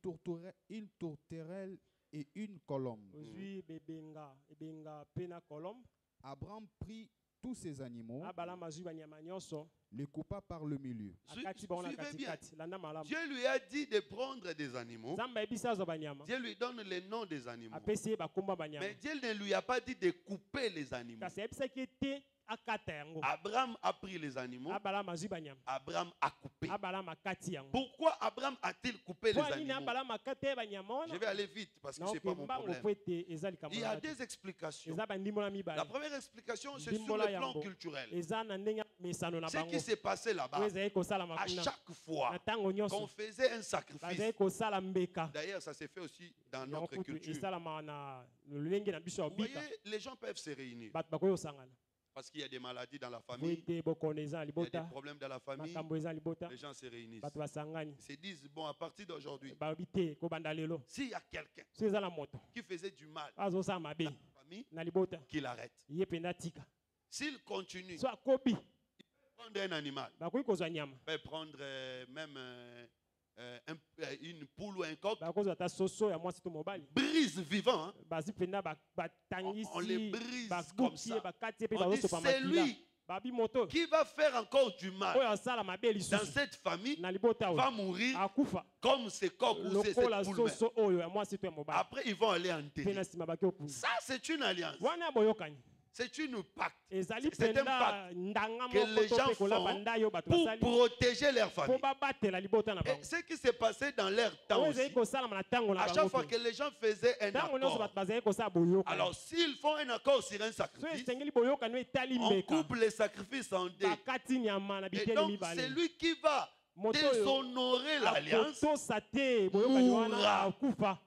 [SPEAKER 5] tourterelle et une colombe.
[SPEAKER 1] ozwi ebenga mpe na kolombe
[SPEAKER 5] Abraham prit tous ces animaux,
[SPEAKER 1] abalama azwi banyama nyonso
[SPEAKER 5] les coupa par le milieu.
[SPEAKER 1] akati bango na
[SPEAKER 4] Suivez bien.
[SPEAKER 1] katikati landa malamu
[SPEAKER 4] Dieu lui a dit de prendre des animaux.
[SPEAKER 1] nzambe ayebisi azwa banyama
[SPEAKER 4] Dieu lui donne les noms des animaux.
[SPEAKER 1] apesi ye bakomba banyama
[SPEAKER 4] Mais Dieu ne lui a pas dit de couper les animaux.
[SPEAKER 1] kasi ayebisaki ete akata yango
[SPEAKER 4] Abraham a pris les animaux.
[SPEAKER 1] abalama azwi banyama
[SPEAKER 4] Abraham a coupé.
[SPEAKER 1] abalama akati yango
[SPEAKER 4] Pourquoi Abraham a-t-il coupé les
[SPEAKER 1] mpo nini
[SPEAKER 4] animaux?
[SPEAKER 1] abalama akata ye banyama
[SPEAKER 4] Je
[SPEAKER 1] wana
[SPEAKER 4] vais aller vite parce que ce n'est pas mon
[SPEAKER 1] naokembango
[SPEAKER 4] problème.
[SPEAKER 1] po ete eza likambo
[SPEAKER 4] Il y
[SPEAKER 1] na
[SPEAKER 4] a
[SPEAKER 1] nga te.
[SPEAKER 4] des explications.
[SPEAKER 1] eza bandimbola
[SPEAKER 4] La
[SPEAKER 1] mibale
[SPEAKER 4] première explication, c'est sur
[SPEAKER 1] Ndimbola
[SPEAKER 4] le plan
[SPEAKER 1] yango.
[SPEAKER 4] culturel.
[SPEAKER 1] eza na ndenge ya mesano na
[SPEAKER 4] Ce
[SPEAKER 1] bango
[SPEAKER 4] qui s'est passé
[SPEAKER 1] oyo
[SPEAKER 4] là-bas,
[SPEAKER 1] ezali kosalama
[SPEAKER 4] à
[SPEAKER 1] kuna
[SPEAKER 4] chaque fois
[SPEAKER 1] na ntango
[SPEAKER 4] qu'on
[SPEAKER 1] nyonso
[SPEAKER 4] faisait un sacrifice,
[SPEAKER 1] bazali kosala mbeka
[SPEAKER 4] d'ailleurs, ça s'est fait aussi dans
[SPEAKER 1] yango
[SPEAKER 4] notre
[SPEAKER 1] kutu
[SPEAKER 4] culture.
[SPEAKER 1] esalama na lolenge na biso ya
[SPEAKER 4] Vous
[SPEAKER 1] bika
[SPEAKER 4] voyez, les gens peuvent se réunir
[SPEAKER 1] bato bakoki kosangana
[SPEAKER 4] parce qu'il y a des maladies dans la
[SPEAKER 1] po
[SPEAKER 4] famille,
[SPEAKER 1] ete bokono eza na
[SPEAKER 4] il y a des
[SPEAKER 1] libota
[SPEAKER 4] problèmes dans la famille,
[SPEAKER 1] makambo eza na libota
[SPEAKER 4] les gens se réunissent.
[SPEAKER 1] bato basangani
[SPEAKER 4] Ils se disent, bon, à partir d'aujourd'hui,
[SPEAKER 1] balobi te kobanda lelo
[SPEAKER 4] s'il y a quelqu'un
[SPEAKER 1] so eza na moto
[SPEAKER 4] qui faisait du mal
[SPEAKER 1] azosala mabe
[SPEAKER 4] à la famille,
[SPEAKER 1] na libota
[SPEAKER 4] qu'il arrête.
[SPEAKER 1] ye mpenza tika
[SPEAKER 4] S'il continue,
[SPEAKER 1] so akobi
[SPEAKER 4] prendre un animal,
[SPEAKER 1] bakoki kozwa nyama
[SPEAKER 4] il peut prendre même une poule ou un coq,
[SPEAKER 1] bakozwa ata soso ya mwasi to mobali
[SPEAKER 4] brise vivant, hein.
[SPEAKER 1] bazwi mpenza
[SPEAKER 4] On les
[SPEAKER 1] batangisi
[SPEAKER 4] brise comme
[SPEAKER 1] babuki ye
[SPEAKER 4] ça.
[SPEAKER 1] bakati ye mpe
[SPEAKER 4] On dit,
[SPEAKER 1] bazosopa
[SPEAKER 4] c'est
[SPEAKER 1] makila
[SPEAKER 4] lui
[SPEAKER 1] babi moto
[SPEAKER 4] qui va faire encore du mal
[SPEAKER 1] oyo asala mabe
[SPEAKER 4] dans
[SPEAKER 1] lisusu
[SPEAKER 4] cette famille,
[SPEAKER 1] na libota
[SPEAKER 4] va
[SPEAKER 1] oyo
[SPEAKER 4] mourir
[SPEAKER 1] akufa
[SPEAKER 4] comme ce coq ou ces
[SPEAKER 1] lokola
[SPEAKER 4] cette poule.
[SPEAKER 1] soso oyo ya mwasi to ya mobali
[SPEAKER 4] Après, ils vont aller en
[SPEAKER 1] mpe
[SPEAKER 4] terre.
[SPEAKER 1] na nsima baki okunda
[SPEAKER 4] Ça, c'est une alliance.
[SPEAKER 1] wana boyokani
[SPEAKER 4] C'est une pacte.
[SPEAKER 1] ezali
[SPEAKER 4] C'est un
[SPEAKER 1] mpenza
[SPEAKER 4] pacte
[SPEAKER 1] ndanga
[SPEAKER 4] que les
[SPEAKER 1] moko to
[SPEAKER 4] gens
[SPEAKER 1] mpe kolapa
[SPEAKER 4] font
[SPEAKER 1] nda yo bato
[SPEAKER 4] pour
[SPEAKER 1] basali
[SPEAKER 4] protéger leur
[SPEAKER 1] mpo
[SPEAKER 4] famille.
[SPEAKER 1] babatela libota na
[SPEAKER 4] Et
[SPEAKER 1] bango
[SPEAKER 4] ce qui s'est passé dans leur temps
[SPEAKER 1] oyo
[SPEAKER 4] aussi,
[SPEAKER 1] ezali kosalama na ntango na
[SPEAKER 4] à chaque
[SPEAKER 1] bango
[SPEAKER 4] fois
[SPEAKER 1] te
[SPEAKER 4] que les gens faisaient un
[SPEAKER 1] ntango nyonso
[SPEAKER 4] accord,
[SPEAKER 1] bato bazali kosala boyokani
[SPEAKER 4] alors s'ils font un accord sur un
[SPEAKER 1] so
[SPEAKER 4] sacrifice,
[SPEAKER 1] esengeli boyokani oyo etali
[SPEAKER 4] on
[SPEAKER 1] mbeka
[SPEAKER 4] coupe les sacrifices en deux.
[SPEAKER 1] bakati nyama na
[SPEAKER 4] Et
[SPEAKER 1] biteni
[SPEAKER 4] donc,
[SPEAKER 1] mibale
[SPEAKER 4] celui qui va
[SPEAKER 1] moto oyo
[SPEAKER 4] déshonorer l'alliance
[SPEAKER 1] akotosa te boyokani wana
[SPEAKER 4] mourra
[SPEAKER 1] akufa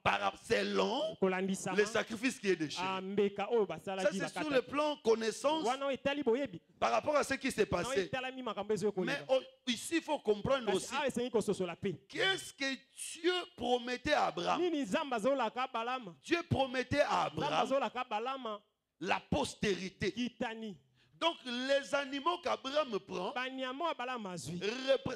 [SPEAKER 4] selon
[SPEAKER 1] kolandisama
[SPEAKER 4] le sacrifice qui est déchiré.
[SPEAKER 1] mbeka oyo
[SPEAKER 4] Ça,
[SPEAKER 1] basalaki
[SPEAKER 4] c'est sur
[SPEAKER 1] bakata
[SPEAKER 4] le plan connaissance
[SPEAKER 1] wana oyo etali boyebi
[SPEAKER 4] par rapport à ce qui s'est
[SPEAKER 1] na oyo
[SPEAKER 4] passé.
[SPEAKER 1] etalami makambo ezo
[SPEAKER 4] Mais
[SPEAKER 1] ekoleka
[SPEAKER 4] ici, il faut comprendre
[SPEAKER 1] kasi
[SPEAKER 4] aussi
[SPEAKER 1] awa esengi kososola mpe
[SPEAKER 4] qu'est-ce que Dieu promettait à Abraham.
[SPEAKER 1] nini nzambe azolaka balama
[SPEAKER 4] Dieu promettait à
[SPEAKER 1] nzambe
[SPEAKER 4] Abraham
[SPEAKER 1] azolaka balama
[SPEAKER 4] la postérité.
[SPEAKER 1] kitani
[SPEAKER 4] Donc, les animaux qu'Abraham prend,
[SPEAKER 1] banyama oyo balama azwi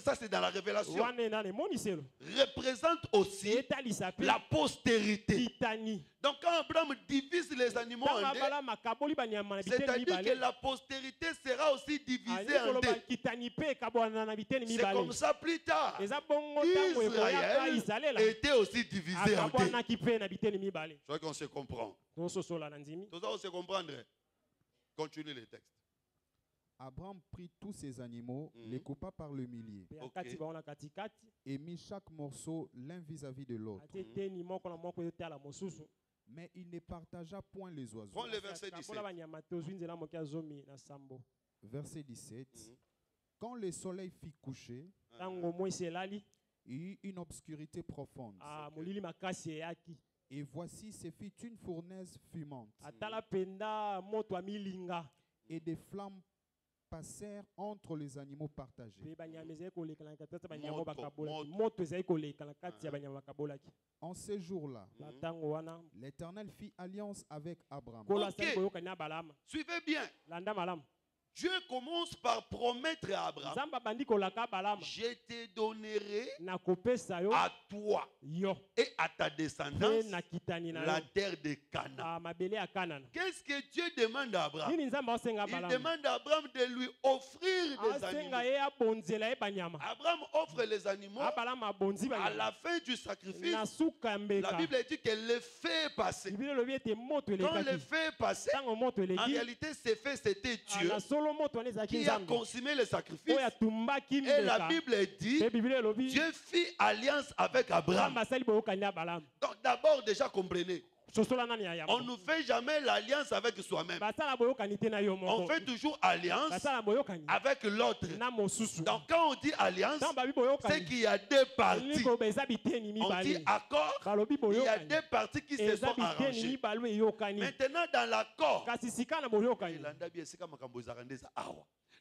[SPEAKER 4] ça c'est dans la révélation,
[SPEAKER 1] wana ena na emoniselo
[SPEAKER 4] représentent aussi
[SPEAKER 1] etalisa mpe
[SPEAKER 4] la postérité.
[SPEAKER 1] kitani
[SPEAKER 4] Donc, quand Abraham divise les animaux
[SPEAKER 1] ntango
[SPEAKER 4] en deux,
[SPEAKER 1] balama akaboli banyama na biteni
[SPEAKER 4] c'est-à-dire que
[SPEAKER 1] mibale
[SPEAKER 4] la postérité sera aussi divisée
[SPEAKER 1] alingi
[SPEAKER 4] en
[SPEAKER 1] koloba
[SPEAKER 4] deux.
[SPEAKER 1] kitani mpe ekabwana na biteni
[SPEAKER 4] C'est
[SPEAKER 1] mibale
[SPEAKER 4] comme ça plus tard.
[SPEAKER 1] eza bongo ntango ekoyaka
[SPEAKER 4] Israël
[SPEAKER 1] isalela
[SPEAKER 4] était aussi divisé en deux.
[SPEAKER 1] akabwanaki mpe na biteni mibale
[SPEAKER 4] Je crois qu'on se comprend.
[SPEAKER 1] tososola na ndimi
[SPEAKER 4] Tout ça, on se comprendre. Continue les textes.
[SPEAKER 5] Abraham prit tous ces animaux,
[SPEAKER 4] Mhm.
[SPEAKER 5] les coupa par le millier,
[SPEAKER 1] mpe
[SPEAKER 4] Ok.
[SPEAKER 1] akati bango na katikati
[SPEAKER 5] et mit chaque morceau l'un vis-à-vis de l'autre.
[SPEAKER 1] atie teni moko na moko ezotala mosusu
[SPEAKER 5] Mais il ne partagea point les oiseaux.
[SPEAKER 4] Prends le verset
[SPEAKER 1] Kasi
[SPEAKER 4] 17.
[SPEAKER 1] akambola banyama te ozwi nzela moke ya zomi na sambo
[SPEAKER 5] Verset 17.
[SPEAKER 4] Mhm.
[SPEAKER 5] Quand le soleil fit coucher,
[SPEAKER 1] ntango mwasi elali
[SPEAKER 5] il y eut une obscurité profonde.
[SPEAKER 1] molili makasi eyaki
[SPEAKER 5] Et voici, ce fut une fournaise fumante.
[SPEAKER 1] atala mpenza moto ya milinga
[SPEAKER 5] Et des flammes passèrent entre les animaux partagés.
[SPEAKER 1] mpe banyama ezali koleka na kati ya banyama
[SPEAKER 4] Moto,
[SPEAKER 1] bakabolaki
[SPEAKER 4] moto.
[SPEAKER 1] moto ezali koleka na kati ya banyama bakabolaki
[SPEAKER 5] En ce jour-là,
[SPEAKER 1] na ntango wana
[SPEAKER 5] l'Éternel fit alliance avec Abraham.
[SPEAKER 1] nkolo
[SPEAKER 4] Ok.
[SPEAKER 1] asali koyokani na balama
[SPEAKER 4] Suivez bien.
[SPEAKER 1] landa malamu
[SPEAKER 4] Dieu commence par promettre à Abraham,
[SPEAKER 1] Nzambe abandi kolaka Balama.
[SPEAKER 4] je te donnerai
[SPEAKER 1] Nakopesa yo
[SPEAKER 4] à toi
[SPEAKER 1] yo.
[SPEAKER 4] et à ta descendance
[SPEAKER 1] Pe nakitani na
[SPEAKER 4] la
[SPEAKER 1] yo.
[SPEAKER 4] terre de Canaan.
[SPEAKER 1] Mabele ya Canaan.
[SPEAKER 4] Qu'est-ce que Dieu demande à Abraham?
[SPEAKER 1] Nini Nzambe osenga
[SPEAKER 4] Il
[SPEAKER 1] Balama?
[SPEAKER 4] demande à Abraham de lui offrir des
[SPEAKER 1] Asenga
[SPEAKER 4] animaux.
[SPEAKER 1] ye abonzela ye banyama.
[SPEAKER 4] Abraham offre les animaux.
[SPEAKER 1] Balama abonzi
[SPEAKER 4] À
[SPEAKER 1] banyama.
[SPEAKER 4] la fin du sacrifice,
[SPEAKER 1] Na suka
[SPEAKER 4] la
[SPEAKER 1] mbeka.
[SPEAKER 4] Bible dit que le feu est passé.
[SPEAKER 1] Bible lobi ete moto
[SPEAKER 4] Quand le
[SPEAKER 1] elekaki.
[SPEAKER 4] feu est passé,
[SPEAKER 1] Tango moto
[SPEAKER 4] en
[SPEAKER 1] eleki.
[SPEAKER 4] réalité, ce feu, c'était Dieu
[SPEAKER 1] Na solo moto wana ezalaki
[SPEAKER 4] qui a
[SPEAKER 1] Nzambe.
[SPEAKER 4] consumé le sacrifice.
[SPEAKER 1] Oyo atumbaki
[SPEAKER 4] Et la
[SPEAKER 1] mbeka.
[SPEAKER 4] Bible dit,
[SPEAKER 1] Pe Bible lobi.
[SPEAKER 4] Dieu fit alliance avec Abraham.
[SPEAKER 1] Nzambe asali boyokani ya Balama.
[SPEAKER 4] Donc d'abord, déjà comprenez,
[SPEAKER 1] Sosola nani ya
[SPEAKER 4] on
[SPEAKER 1] yambo.
[SPEAKER 4] ne fait jamais l'alliance avec soi-même.
[SPEAKER 1] Basala boyokani te na yo
[SPEAKER 4] On
[SPEAKER 1] moko.
[SPEAKER 4] fait toujours alliance
[SPEAKER 1] Basala boyokani.
[SPEAKER 4] avec l'autre.
[SPEAKER 1] Na mosusu.
[SPEAKER 4] Donc quand on dit alliance,
[SPEAKER 1] Tango babi
[SPEAKER 4] c'est
[SPEAKER 1] boyokani.
[SPEAKER 4] qu'il y a deux parties.
[SPEAKER 1] Niko beza biteni
[SPEAKER 4] On dit
[SPEAKER 1] mibale.
[SPEAKER 4] accord,
[SPEAKER 1] Balobi
[SPEAKER 4] il y a
[SPEAKER 1] boyokani.
[SPEAKER 4] deux parties qui se
[SPEAKER 1] Eza
[SPEAKER 4] sont
[SPEAKER 1] biteni
[SPEAKER 4] arrangées.
[SPEAKER 1] mibale eyokani.
[SPEAKER 4] Maintenant, dans l'accord,
[SPEAKER 1] Kasi sika na boyokani.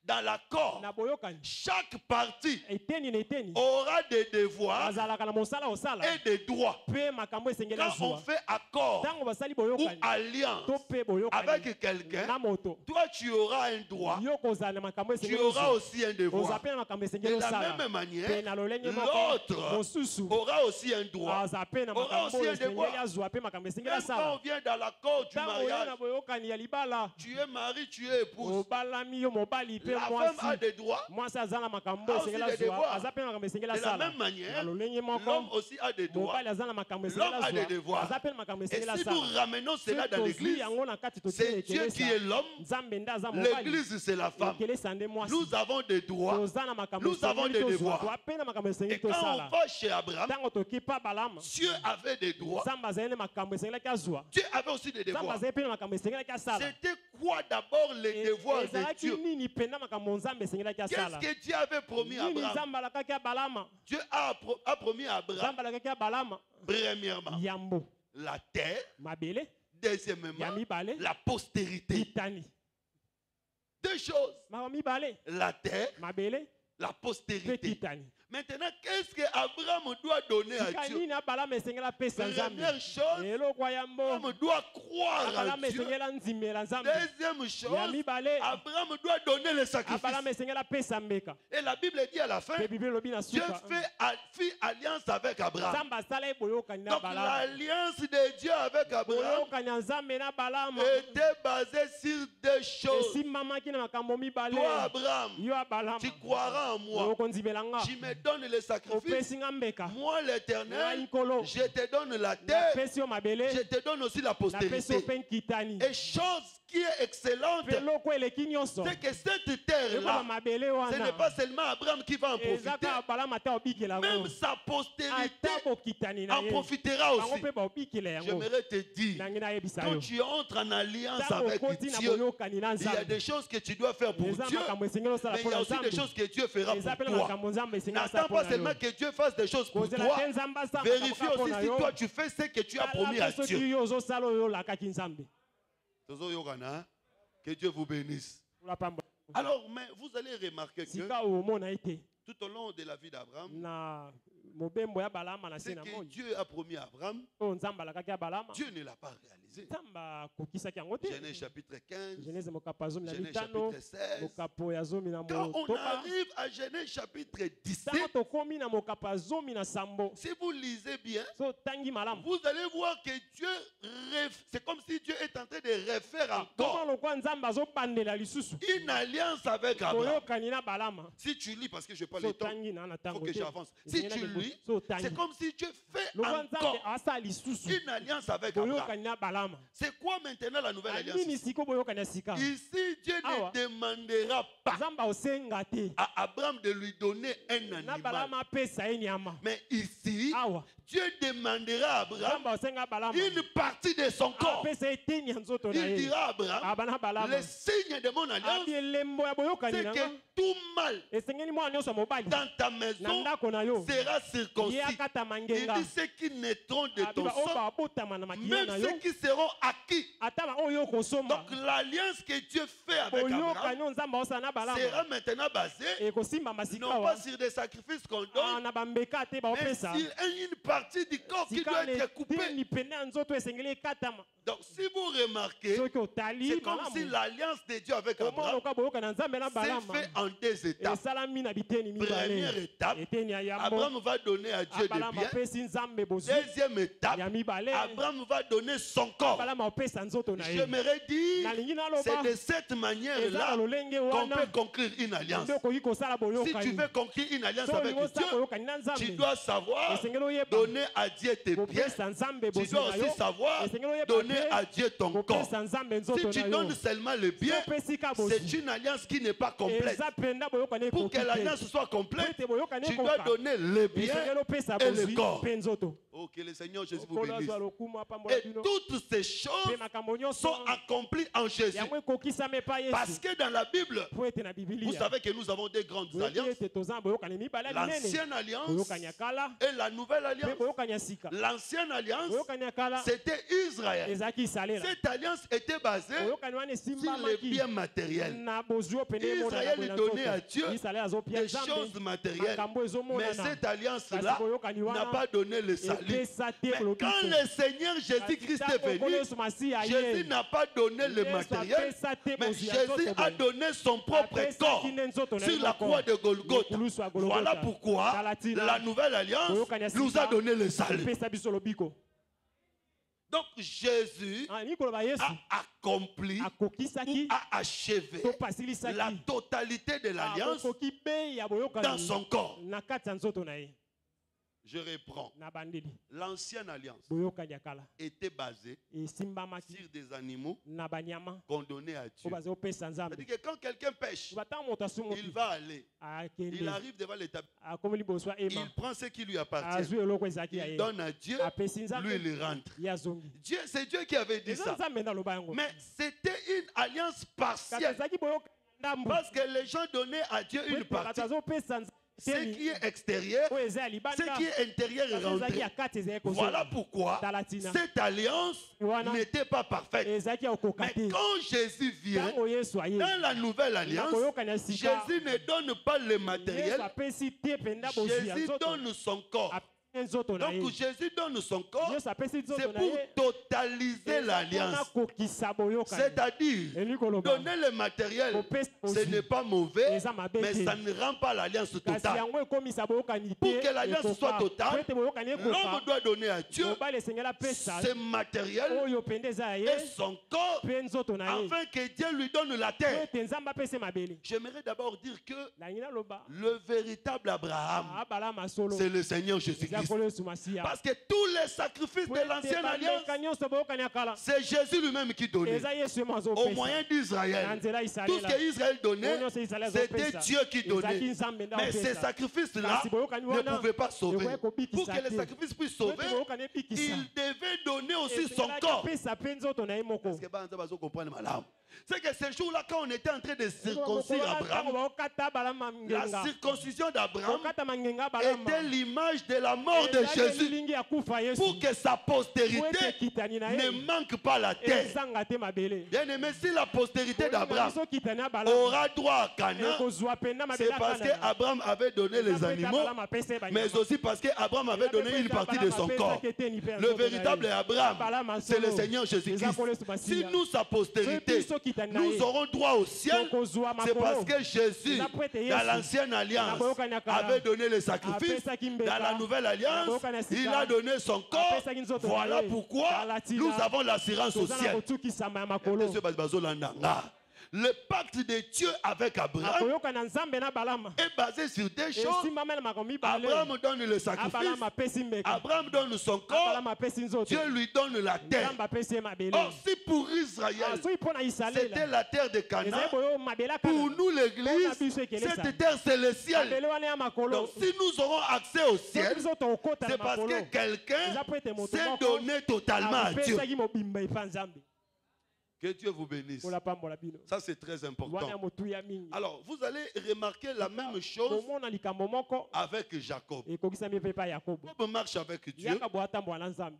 [SPEAKER 4] dans l'accord,
[SPEAKER 1] Na boyokani.
[SPEAKER 4] chaque partie
[SPEAKER 1] Eteni na eteni.
[SPEAKER 4] aura des devoirs
[SPEAKER 1] Bazalaka na mosala osala.
[SPEAKER 4] et des droits.
[SPEAKER 1] Pe makambo esengeli
[SPEAKER 4] Quand on
[SPEAKER 1] azwa.
[SPEAKER 4] fait accord
[SPEAKER 1] Tango basali
[SPEAKER 4] ou
[SPEAKER 1] boyokani.
[SPEAKER 4] alliance
[SPEAKER 1] To pe boyokani.
[SPEAKER 4] avec quelqu'un,
[SPEAKER 1] Na moto.
[SPEAKER 4] toi tu auras un droit,
[SPEAKER 1] Yo kozala na makambo
[SPEAKER 4] tu
[SPEAKER 1] esengeli
[SPEAKER 4] auras
[SPEAKER 1] ozwa.
[SPEAKER 4] aussi un devoir.
[SPEAKER 1] Ozapena makambo
[SPEAKER 4] De
[SPEAKER 1] esengeli
[SPEAKER 4] la
[SPEAKER 1] osala.
[SPEAKER 4] même manière,
[SPEAKER 1] Pe na lolenge moko.
[SPEAKER 4] l'autre
[SPEAKER 1] Mosusu.
[SPEAKER 4] aura aussi un droit.
[SPEAKER 1] Azapena
[SPEAKER 4] Aura
[SPEAKER 1] makambo
[SPEAKER 4] aussi un
[SPEAKER 1] esengeli
[SPEAKER 4] devoir.
[SPEAKER 1] azwa pe makambo esengeli
[SPEAKER 4] Même quand on
[SPEAKER 1] asala.
[SPEAKER 4] vient dans l'accord du
[SPEAKER 1] Tango yo
[SPEAKER 4] mariage,
[SPEAKER 1] na boyokani ya libala.
[SPEAKER 4] tu es mari, tu es épouse.
[SPEAKER 1] Obalami yo mobali pe
[SPEAKER 4] La femme a
[SPEAKER 1] mwasi.
[SPEAKER 4] des droits.
[SPEAKER 1] Mwasi aza na makambo
[SPEAKER 4] A aussi
[SPEAKER 1] esengeli
[SPEAKER 4] des
[SPEAKER 1] azwa.
[SPEAKER 4] devoirs.
[SPEAKER 1] Azapena makambo esengeli
[SPEAKER 4] De la
[SPEAKER 1] asala.
[SPEAKER 4] même manière,
[SPEAKER 1] Na lolenge
[SPEAKER 4] l'homme
[SPEAKER 1] moko.
[SPEAKER 4] aussi a des droits.
[SPEAKER 1] Mobali aza na makambo esengeli
[SPEAKER 4] L'homme a des
[SPEAKER 1] azwa.
[SPEAKER 4] devoirs.
[SPEAKER 1] Azapena makambo
[SPEAKER 4] Et
[SPEAKER 1] esengeli
[SPEAKER 4] si
[SPEAKER 1] asala.
[SPEAKER 4] nous ramenons cela dans
[SPEAKER 1] Tozwi
[SPEAKER 4] l'église,
[SPEAKER 1] yango na kati totie
[SPEAKER 4] c'est Dieu qui est l'homme,
[SPEAKER 1] Nzambe nde aza mobali.
[SPEAKER 4] l'église c'est la femme.
[SPEAKER 1] Ekelesa nde mwasi.
[SPEAKER 4] Nous avons des droits.
[SPEAKER 1] Toza na makambo
[SPEAKER 4] Nous avons
[SPEAKER 1] esengeli
[SPEAKER 4] des
[SPEAKER 1] tozwa.
[SPEAKER 4] devoirs.
[SPEAKER 1] Toapena makambo
[SPEAKER 4] Et
[SPEAKER 1] esengeli
[SPEAKER 4] quand on
[SPEAKER 1] tosala.
[SPEAKER 4] va chez Abraham,
[SPEAKER 1] Tango tokipa Balama.
[SPEAKER 4] Dieu avait des droits.
[SPEAKER 1] Nzambe azali na makambo esengelaki azwa.
[SPEAKER 4] Dieu avait aussi des
[SPEAKER 1] Nzambe
[SPEAKER 4] devoirs.
[SPEAKER 1] azali pe na makambo esengelaki asala.
[SPEAKER 4] C'était quoi d'abord les devoirs de
[SPEAKER 1] Ezalaki
[SPEAKER 4] Dieu?
[SPEAKER 1] nini pena makambo Nzambe esengelaki
[SPEAKER 4] Qu'est-ce
[SPEAKER 1] asala.
[SPEAKER 4] que Dieu avait promis à
[SPEAKER 1] Nini
[SPEAKER 4] Abraham?
[SPEAKER 1] Nzambe alakaki ya Balama.
[SPEAKER 4] Dieu a promis à Abraham,
[SPEAKER 1] Nzambe alakaki ya Balama.
[SPEAKER 4] premièrement,
[SPEAKER 1] Yambo.
[SPEAKER 4] la terre,
[SPEAKER 1] Mabele.
[SPEAKER 4] deuxièmement,
[SPEAKER 1] Ya mibale.
[SPEAKER 4] la postérité.
[SPEAKER 1] Kitani.
[SPEAKER 4] Deux choses,
[SPEAKER 1] Mama mibale.
[SPEAKER 4] la terre,
[SPEAKER 1] Mabele.
[SPEAKER 4] la
[SPEAKER 1] Pe
[SPEAKER 4] postérité.
[SPEAKER 1] kitani.
[SPEAKER 4] Maintenant, qu'est-ce que Abraham doit donner à
[SPEAKER 1] Sika
[SPEAKER 4] Dieu?
[SPEAKER 1] nini ya Balama esengela pesa Nzambe.
[SPEAKER 4] Première chose,
[SPEAKER 1] Eloko ya Yambo.
[SPEAKER 4] Abraham doit croire à
[SPEAKER 1] Balama
[SPEAKER 4] Dieu.
[SPEAKER 1] esengela nzimela Nzambe.
[SPEAKER 4] Deuxième
[SPEAKER 1] Ya
[SPEAKER 4] chose,
[SPEAKER 1] mibale.
[SPEAKER 4] Abraham doit donner le
[SPEAKER 1] Balama
[SPEAKER 4] sacrifice.
[SPEAKER 1] esengela pesa mbeka.
[SPEAKER 4] Et la Bible dit à la fin,
[SPEAKER 1] Pe Bible lobi na
[SPEAKER 4] Dieu
[SPEAKER 1] suka.
[SPEAKER 4] fit alliance avec Abraham.
[SPEAKER 1] Nzambe asala ye boyokani na
[SPEAKER 4] Donc
[SPEAKER 1] Balama.
[SPEAKER 4] l'alliance de Dieu avec Abraham
[SPEAKER 1] Boyokani ya Nzambe na Balama.
[SPEAKER 4] était basée sur deux choses.
[SPEAKER 1] Esimbamaki na makambo mibale.
[SPEAKER 4] Toi, Abraham,
[SPEAKER 1] Yo ya Balama.
[SPEAKER 4] tu croiras en moi.
[SPEAKER 1] Okonzibela nga.
[SPEAKER 4] Tu me donnes le sacrifice.
[SPEAKER 1] Opesi nga mbeka.
[SPEAKER 4] Moi, l'Éternel,
[SPEAKER 1] Ngai nkolo.
[SPEAKER 4] je te donne la terre.
[SPEAKER 1] Napesi yo mabele.
[SPEAKER 4] Je te donne aussi la
[SPEAKER 1] Napesi yo
[SPEAKER 4] postérité.
[SPEAKER 1] mpe nkitani.
[SPEAKER 4] Et chose qui est excellente,
[SPEAKER 1] Mpe eloko eleki nyonso.
[SPEAKER 4] c'est que cette
[SPEAKER 1] Ekola
[SPEAKER 4] terre-là,
[SPEAKER 1] mabele
[SPEAKER 4] ce n'est
[SPEAKER 1] wana.
[SPEAKER 4] pas seulement Abraham qui va en
[SPEAKER 1] Eza
[SPEAKER 4] profiter.
[SPEAKER 1] kaka Balama ata obikela
[SPEAKER 4] Même
[SPEAKER 1] yango.
[SPEAKER 4] sa postérité
[SPEAKER 1] Ata bokitani na
[SPEAKER 4] en
[SPEAKER 1] ye.
[SPEAKER 4] profitera
[SPEAKER 1] Bango
[SPEAKER 4] aussi.
[SPEAKER 1] mpe baobikela yango.
[SPEAKER 4] J'aimerais te dire,
[SPEAKER 1] Nangi nayebisa
[SPEAKER 4] quand
[SPEAKER 1] yo.
[SPEAKER 4] tu entres en alliance
[SPEAKER 1] Ntango
[SPEAKER 4] avec
[SPEAKER 1] okoti na
[SPEAKER 4] Dieu,
[SPEAKER 1] boyokani na
[SPEAKER 4] il y a
[SPEAKER 1] Nzambe.
[SPEAKER 4] des choses que tu dois faire pour
[SPEAKER 1] Eza
[SPEAKER 4] Dieu,
[SPEAKER 1] makambo esengeli osala
[SPEAKER 4] mais il y
[SPEAKER 1] mpo
[SPEAKER 4] a
[SPEAKER 1] na
[SPEAKER 4] aussi des
[SPEAKER 1] Nzambe.
[SPEAKER 4] choses que Dieu fera
[SPEAKER 1] Eza
[SPEAKER 4] pour
[SPEAKER 1] mpe na
[SPEAKER 4] toi.
[SPEAKER 1] makambo Nzambe esengeli asala
[SPEAKER 4] N'attends
[SPEAKER 1] mpo
[SPEAKER 4] pas
[SPEAKER 1] na
[SPEAKER 4] seulement
[SPEAKER 1] yo.
[SPEAKER 4] que Dieu fasse des choses pour
[SPEAKER 1] Kozela
[SPEAKER 4] toi.
[SPEAKER 1] te Nzambe asala
[SPEAKER 4] Vérifie
[SPEAKER 1] makambo mpo
[SPEAKER 4] aussi
[SPEAKER 1] na
[SPEAKER 4] si
[SPEAKER 1] yo.
[SPEAKER 4] toi tu fais ce que tu as promis à
[SPEAKER 1] Tala mpe soki
[SPEAKER 4] Dieu.
[SPEAKER 1] yo ozosala oyo olakaki Nzambe.
[SPEAKER 4] Que Dieu vous bénisse.
[SPEAKER 1] Olapamba.
[SPEAKER 4] Alors, mais vous allez remarquer que
[SPEAKER 1] Sika omona ete
[SPEAKER 4] tout au long de la vie d'Abraham,
[SPEAKER 1] na mobembo ya Balama na
[SPEAKER 4] ce
[SPEAKER 1] se na
[SPEAKER 4] que
[SPEAKER 1] moi.
[SPEAKER 4] Dieu a promis à Abraham,
[SPEAKER 1] Oyo Nzambe alakaki ya Balama.
[SPEAKER 4] Dieu ne l'a pas réalisé.
[SPEAKER 1] Nzambe akokisaki yango te.
[SPEAKER 4] Genèse chapitre 15,
[SPEAKER 1] Genèse mokapo ya zomi na
[SPEAKER 4] Genèse
[SPEAKER 1] mitano.
[SPEAKER 4] chapitre 16.
[SPEAKER 1] Mokapo ya zomi na
[SPEAKER 4] Quand on
[SPEAKER 1] motoba.
[SPEAKER 4] arrive à Genèse chapitre 17,
[SPEAKER 1] Ntango tokomi na mokapo ya zomi na sambo.
[SPEAKER 4] si vous lisez bien,
[SPEAKER 1] So tangi malamu.
[SPEAKER 4] vous allez voir que Dieu, c'est comme si Dieu est en train de refaire
[SPEAKER 1] Comment
[SPEAKER 4] encore
[SPEAKER 1] lokwa Nzambe azobandela lisusu.
[SPEAKER 4] une alliance avec Abraham.
[SPEAKER 1] Boyokani na Balama.
[SPEAKER 4] Si tu lis, parce que je n'ai pas
[SPEAKER 1] So
[SPEAKER 4] le temps,
[SPEAKER 1] tangi na
[SPEAKER 4] il faut
[SPEAKER 1] tango
[SPEAKER 4] que
[SPEAKER 1] te.
[SPEAKER 4] j'avance. Si tu lis,
[SPEAKER 1] So tangi.
[SPEAKER 4] c'est comme si Dieu fait
[SPEAKER 1] Lokwa Nzambe
[SPEAKER 4] encore
[SPEAKER 1] asala lisusu.
[SPEAKER 4] une alliance avec Abraham.
[SPEAKER 1] Boyokani na Balama.
[SPEAKER 4] C'est quoi maintenant la nouvelle alliance?
[SPEAKER 1] Nini siko boyokani ya sika.
[SPEAKER 4] Ici, Dieu
[SPEAKER 1] Awa.
[SPEAKER 4] ne demandera pas
[SPEAKER 1] Nzambe osenga te.
[SPEAKER 4] à Abraham de lui donner un
[SPEAKER 1] Na
[SPEAKER 4] animal.
[SPEAKER 1] Balama apesa ye nyama.
[SPEAKER 4] Mais ici,
[SPEAKER 1] Awa.
[SPEAKER 4] Dieu demandera à Abraham
[SPEAKER 1] Nzambe osenga Balama.
[SPEAKER 4] une partie de son corps.
[SPEAKER 1] Apesa ye teni ya nzoto na
[SPEAKER 4] Il
[SPEAKER 1] ye.
[SPEAKER 4] dira à Abraham,
[SPEAKER 1] Abana Balama.
[SPEAKER 4] le signe de mon alliance,
[SPEAKER 1] Abi elembo ya boyokani
[SPEAKER 4] c'est
[SPEAKER 1] na
[SPEAKER 4] que
[SPEAKER 1] nga.
[SPEAKER 4] tout mal
[SPEAKER 1] Esengeli mwana nyonso ya mobali.
[SPEAKER 4] dans ta
[SPEAKER 1] Na
[SPEAKER 4] maison
[SPEAKER 1] ndako na yo.
[SPEAKER 4] sera circoncis.
[SPEAKER 1] Ye akatama
[SPEAKER 4] Il
[SPEAKER 1] ngenga.
[SPEAKER 4] dit ceux qui naîtront de ton
[SPEAKER 1] Abiba oyo
[SPEAKER 4] sang,
[SPEAKER 1] babotama na makila
[SPEAKER 4] même
[SPEAKER 1] na yo.
[SPEAKER 4] ceux qui seront acquis.
[SPEAKER 1] Ata ba oyo kosomba.
[SPEAKER 4] Donc l'alliance que Dieu fait avec Abraham
[SPEAKER 1] Boyokani oyo Nzambe osala na Balama.
[SPEAKER 4] sera maintenant basée
[SPEAKER 1] Ekosimba masika
[SPEAKER 4] non
[SPEAKER 1] wa.
[SPEAKER 4] pas sur des sacrifices qu'on
[SPEAKER 1] Ah,
[SPEAKER 4] donne,
[SPEAKER 1] na bambeka te
[SPEAKER 4] mais
[SPEAKER 1] baopesa.
[SPEAKER 4] sur une partie du corps qui doit être coupée. Donc si vous remarquez, c'est comme si l'alliance de Dieu avec Abraham s'est fait en 2 étapes. Première étape, Abraham va donner à Dieu des biens. Deuxième étape, Abraham va donner son corps. J'aimerais dire, c'est de cette manière-là qu'on peut conclure une alliance. Si tu veux conclure une alliance avec Dieu, tu dois savoir donner à Dieu tes pièces. Tu dois aussi savoir donner à Dieu ton corps. Si tu donnes seulement le bien, c'est une alliance qui n'est pas complète. Pour que l'alliance soit complète, tu dois donner le bien et le corps. Oh, que le Seigneur Jésus vous bénisse. Et toutes ces choses sont accomplies en Jésus. Parce que dans la Bible, vous savez que nous avons des grandes alliances. L'ancienne alliance et la nouvelle alliance. L'ancienne alliance, c'était Israël. Cette alliance était basée sur les biens matériels. Israël donnait à Dieu des choses matérielles. Mais cette alliance-là n'a pas donné le salut. Mais quand le Seigneur Jésus-Christ est venu, Jésus n'a pas donné le matériel, mais Jésus a donné son propre corps sur la croix de Golgotha. Voilà pourquoi la nouvelle alliance nous a donné le salut. Donc Jésus a accompli ou a achevé la totalité de l'alliance dans son corps. Je reprends. L'ancienne alliance était basée sur des animaux qu'on donnait à Dieu. C'est-à-dire que quand quelqu'un pêche, il va aller. Il arrive devant l'établissement. Il prend ce qui lui appartient. Il donne à Dieu. Lui, il rentre. C'est Dieu qui avait dit ça. Mais c'était une alliance partielle. Parce que les gens donnaient à Dieu une partie. Ce qui est extérieur, ce qui est intérieur est rentré. Voilà pourquoi cette alliance n'était pas parfaite. Mais quand Jésus vient, dans la nouvelle alliance, Jésus ne donne pas le matériel, Jésus donne son corps. Donc Jésus donne son corps, c'est pour totaliser l'alliance. C'est-à-dire, donner le matériel, ce n'est pas mauvais, mais ça ne rend pas l'alliance totale. Pour que l'alliance soit totale, l'homme doit donner à Dieu ce matériel et son corps, afin que Dieu lui donne la terre. J'aimerais d'abord dire que le véritable Abraham, c'est le Seigneur Jésus-Christ. Parce que tous les sacrifices de l'ancienne alliance, c'est Jésus lui-même qui donnait. Au moyen d'Israël, tout ce qu'Israël donnait, c'était Dieu qui donnait. Mais ces sacrifices-là ne pouvaient pas sauver. Pour que les sacrifices puissent sauver, il devait donner aussi son corps. Est-ce que vous comprenez, madame? C'est que ce jour-là, quand on était en train de circoncire Abraham, la circoncision d'Abraham était l'image de la mort de Jésus pour que sa postérité ne manque pas la terre. Bien aimé, si la postérité d'Abraham aura droit à Canaan, c'est parce qu'Abraham avait donné les animaux, mais aussi parce qu'Abraham avait donné une partie de son corps. Le véritable Abraham, c'est le Seigneur Jésus-Christ. Si nous, sa postérité, nous aurons droit au ciel, c'est parce que Jésus, dans l'ancienne alliance, avait donné le sacrifice. Dans la nouvelle alliance, il a donné son corps. Voilà pourquoi nous avons l'assurance au ciel. Le pacte de Dieu avec Abraham est basé sur deux choses. Abraham donne le sacrifice, Abraham donne son corps, Dieu lui donne la terre. Or, si pour Israël, c'était la terre de Canaan, pour nous l'église, cette terre c'est le ciel. Donc si nous aurons accès au ciel, c'est parce que quelqu'un s'est donné totalement à Dieu. Que Dieu vous bénisse. Ça, c'est très important. Alors, vous allez remarquer la même chose avec Jacob. Jacob marche avec Dieu.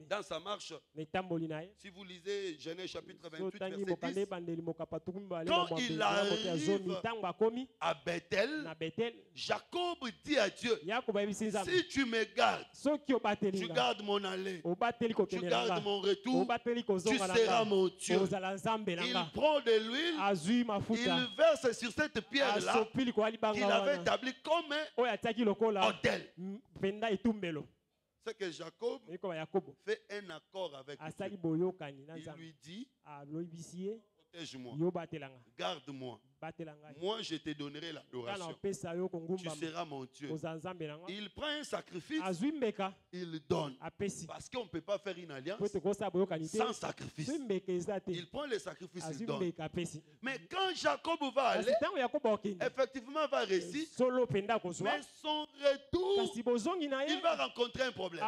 [SPEAKER 4] Dans sa marche, si vous lisez Genèse chapitre 28, verset 10, quand il arrive à Bethel, Jacob dit à Dieu, si tu me gardes, tu gardes mon aller, tu gardes mon retour, tu seras mon Dieu. Il prend de l'huile, il verse sur cette pierre-là qu'il avait établie comme un autel. C'est que Jacob fait un accord avec Dieu. Il lui dit, protège-moi, garde-moi. Moi, je te donnerai l'adoration. Tu seras mon Dieu. Il prend un sacrifice, il donne. Parce qu'on ne peut pas faire une alliance sans sacrifice. Il prend le sacrifice, il donne. Mais quand Jacob va aller, effectivement, va réussir. Mais son retour, il va rencontrer un problème.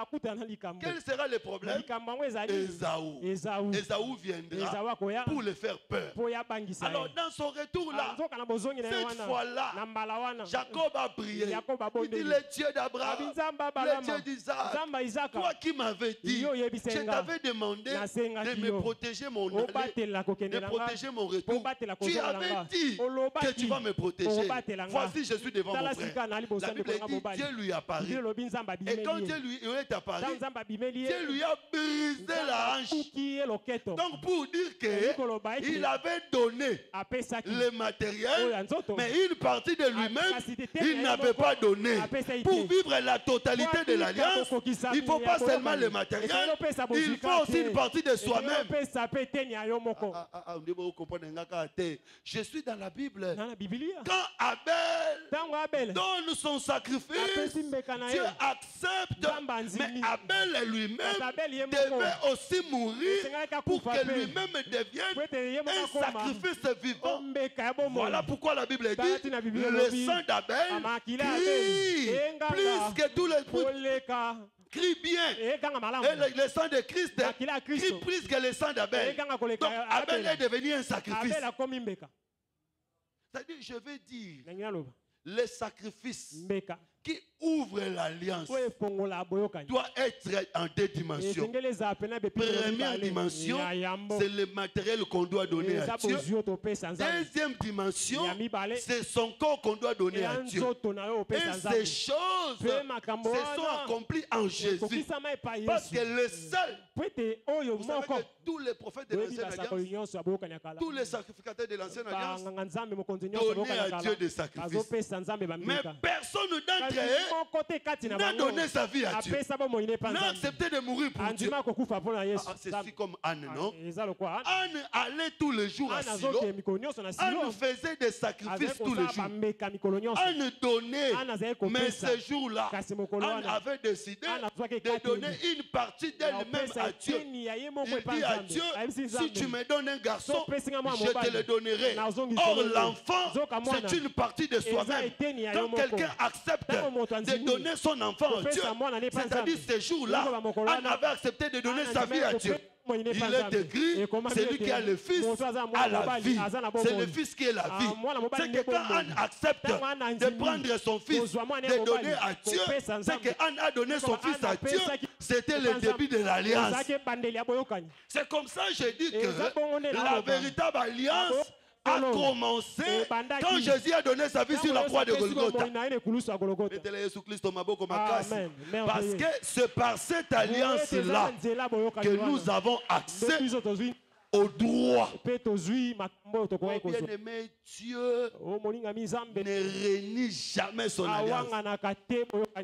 [SPEAKER 4] Quel sera le problème? Ésaü. Ésaü viendra pour le faire peur. Alors, dans son retour là, cette fois-là, Jacob a prié. Il dit, le Dieu d'Abraham, le Dieu d'Isaac, toi qui m'avais dit, je t'avais demandé de me protéger mon aller, de protéger mon retour. Tu avais dit que tu vas me protéger. Voici, je suis devant mon frère. La Bible dit, Dieu lui a apparu. Et quand Dieu lui est apparu, Dieu lui a brisé la hanche. Donc pour dire qu'il avait donné le matériel, mais une partie de lui-même, il n'avait pas donné. Pour vivre la totalité de l'alliance, il ne faut pas seulement le matériel, il faut aussi une partie de soi-même. Je suis dans la Bible. Quand Abel donne son sacrifice, Dieu accepte, mais Abel lui-même devait aussi mourir pour que lui-même devienne un sacrifice vivant. Voilà pourquoi la Bible dit le sang d'Abel crie plus que tous les crie bien. Et le sang de Christ crie plus que le sang d'Abel. Donc Abel est devenu un sacrifice. C'est-à-dire, je veux dire, le sacrifice qui ouvre l'alliance doit être en deux dimensions. Première dimension, c'est le matériel qu'on doit donner à Dieu. Deuxième dimension, c'est son corps qu'on doit donner à Dieu. Et ces choses se sont accomplies en Jésus. Parce que le seul, vous savez que tous les prophètes de l'Ancienne Alliance, tous les sacrificateurs de l'Ancienne Alliance donnaient à Dieu des sacrifices. Mais personne d'entre eux n'a donné sa vie à Dieu, n'a accepté de mourir pour Dieu. C'est comme Anne, non? Anne allait tous les jours à Silo. Anne faisait des sacrifices tous les jours. Anne donnait, mais ce jour-là, Anne avait décidé de donner une partie d'elle-même à Dieu. Il dit à Dieu, si tu me donnes un garçon, je te le donnerai. Or, l'enfant, c'est une partie de soi-même. Quand quelqu'un accepte de donner son enfant à Dieu, c'est-à-dire ce jour-là, Anne avait accepté de donner sa vie à Dieu. Il est écrit, celui qui a le fils a la vie. C'est le fils qui est la vie. C'est que quand Anne accepte de prendre son fils, de donner à Dieu, c'est que Anne a donné son fils à Dieu. C'était le début de l'alliance. C'est comme ça que je dis que la véritable alliance a commencé quand Jésus a donné sa vie sur la croix de Golgotha. Parce que c'est par cette alliance-là que nous avons accès au droit. Oh, bien-aimé, Dieu ne renie jamais son alliance.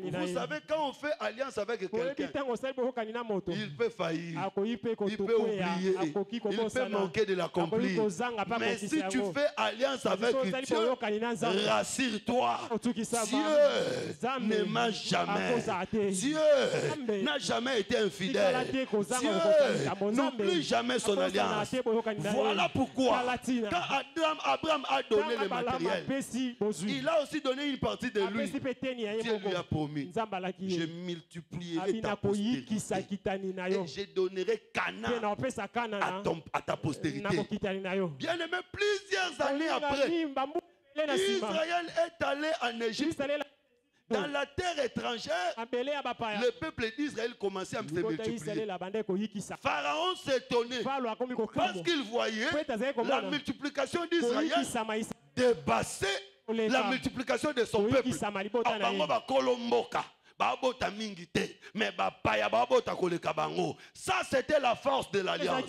[SPEAKER 4] Vous savez, quand on fait alliance avec quelqu'un, il peut faillir, il peut oublier, il peut manquer de l'accomplir. Mais si tu fais alliance avec Dieu, rassure-toi, Dieu ne m'a jamais. Dieu n'a jamais été infidèle. Dieu n'oublie jamais son alliance. alliance. Voilà pourquoi, quand Abraham a donné le matériel, il a aussi donné une partie de lui. Dieu lui a promis, je multiplierai ta postérité et je donnerai Canaan à ta postérité. Bien aimé, plusieurs années après, Israël est allé en Égypte. Dans la terre étrangère, le peuple d'Israël commençait à se multiplier. Pharaon s'étonnait parce qu'il voyait la multiplication d'Israël dépasser la multiplication de son peuple. Ça, c'était la force de l'alliance.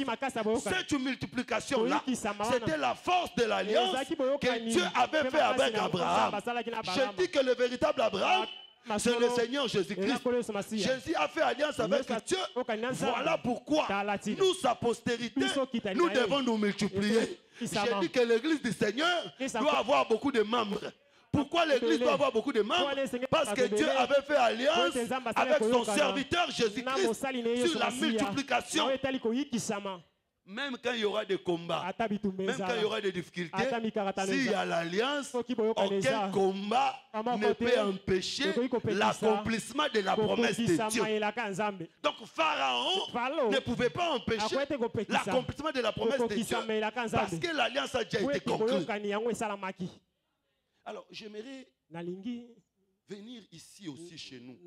[SPEAKER 4] Cette multiplication-là, c'était la force de l'alliance que Dieu avait fait avec Abraham. Je dis que le véritable Abraham, c'est le Seigneur Jésus-Christ. Jésus a fait alliance avec Dieu. Voilà pourquoi nous, sa postérité, nous devons nous multiplier. Je dis que l'église du Seigneur doit avoir beaucoup de membres. Pourquoi l'église doit avoir beaucoup de membres? Parce que Dieu avait fait alliance avec son serviteur Jésus-Christ sur la multiplication. Même quand il y aura des combats, même quand il y aura des difficultés, s'il y a l'alliance, aucun combat ne peut empêcher l'accomplissement de la promesse de Dieu. Donc Pharaon ne pouvait pas empêcher l'accomplissement de la promesse de Dieu parce que l'alliance a déjà été conclue. Alors, j'aimerais venir ici aussi chez nous.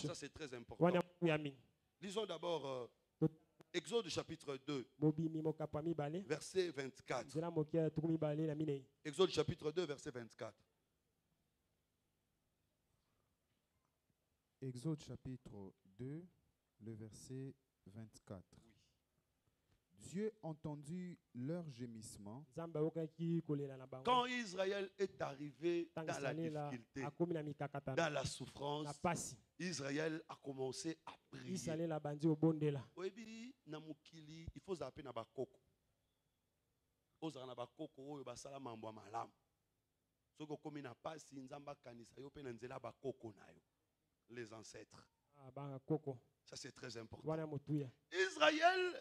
[SPEAKER 4] Ça, c'est très important. Lisons d'abord Exode chapitre 2, verset 24. Exode chapitre 2, verset 24.
[SPEAKER 5] Exode chapitre 2, le verset 24. Oui. Dieu entendit leur gémissement.
[SPEAKER 4] Quand Israël est arrivé dans la difficulté, dans la souffrance, Israël a commencé à prier. Il faut zapper na bakoko. Ozara na bakoko oyo basala mambo malamu. Soko komi na pasi nzamba kanisa yo pe na nzela bakoko na yo. Les ancêtres. Ça, c'est très important.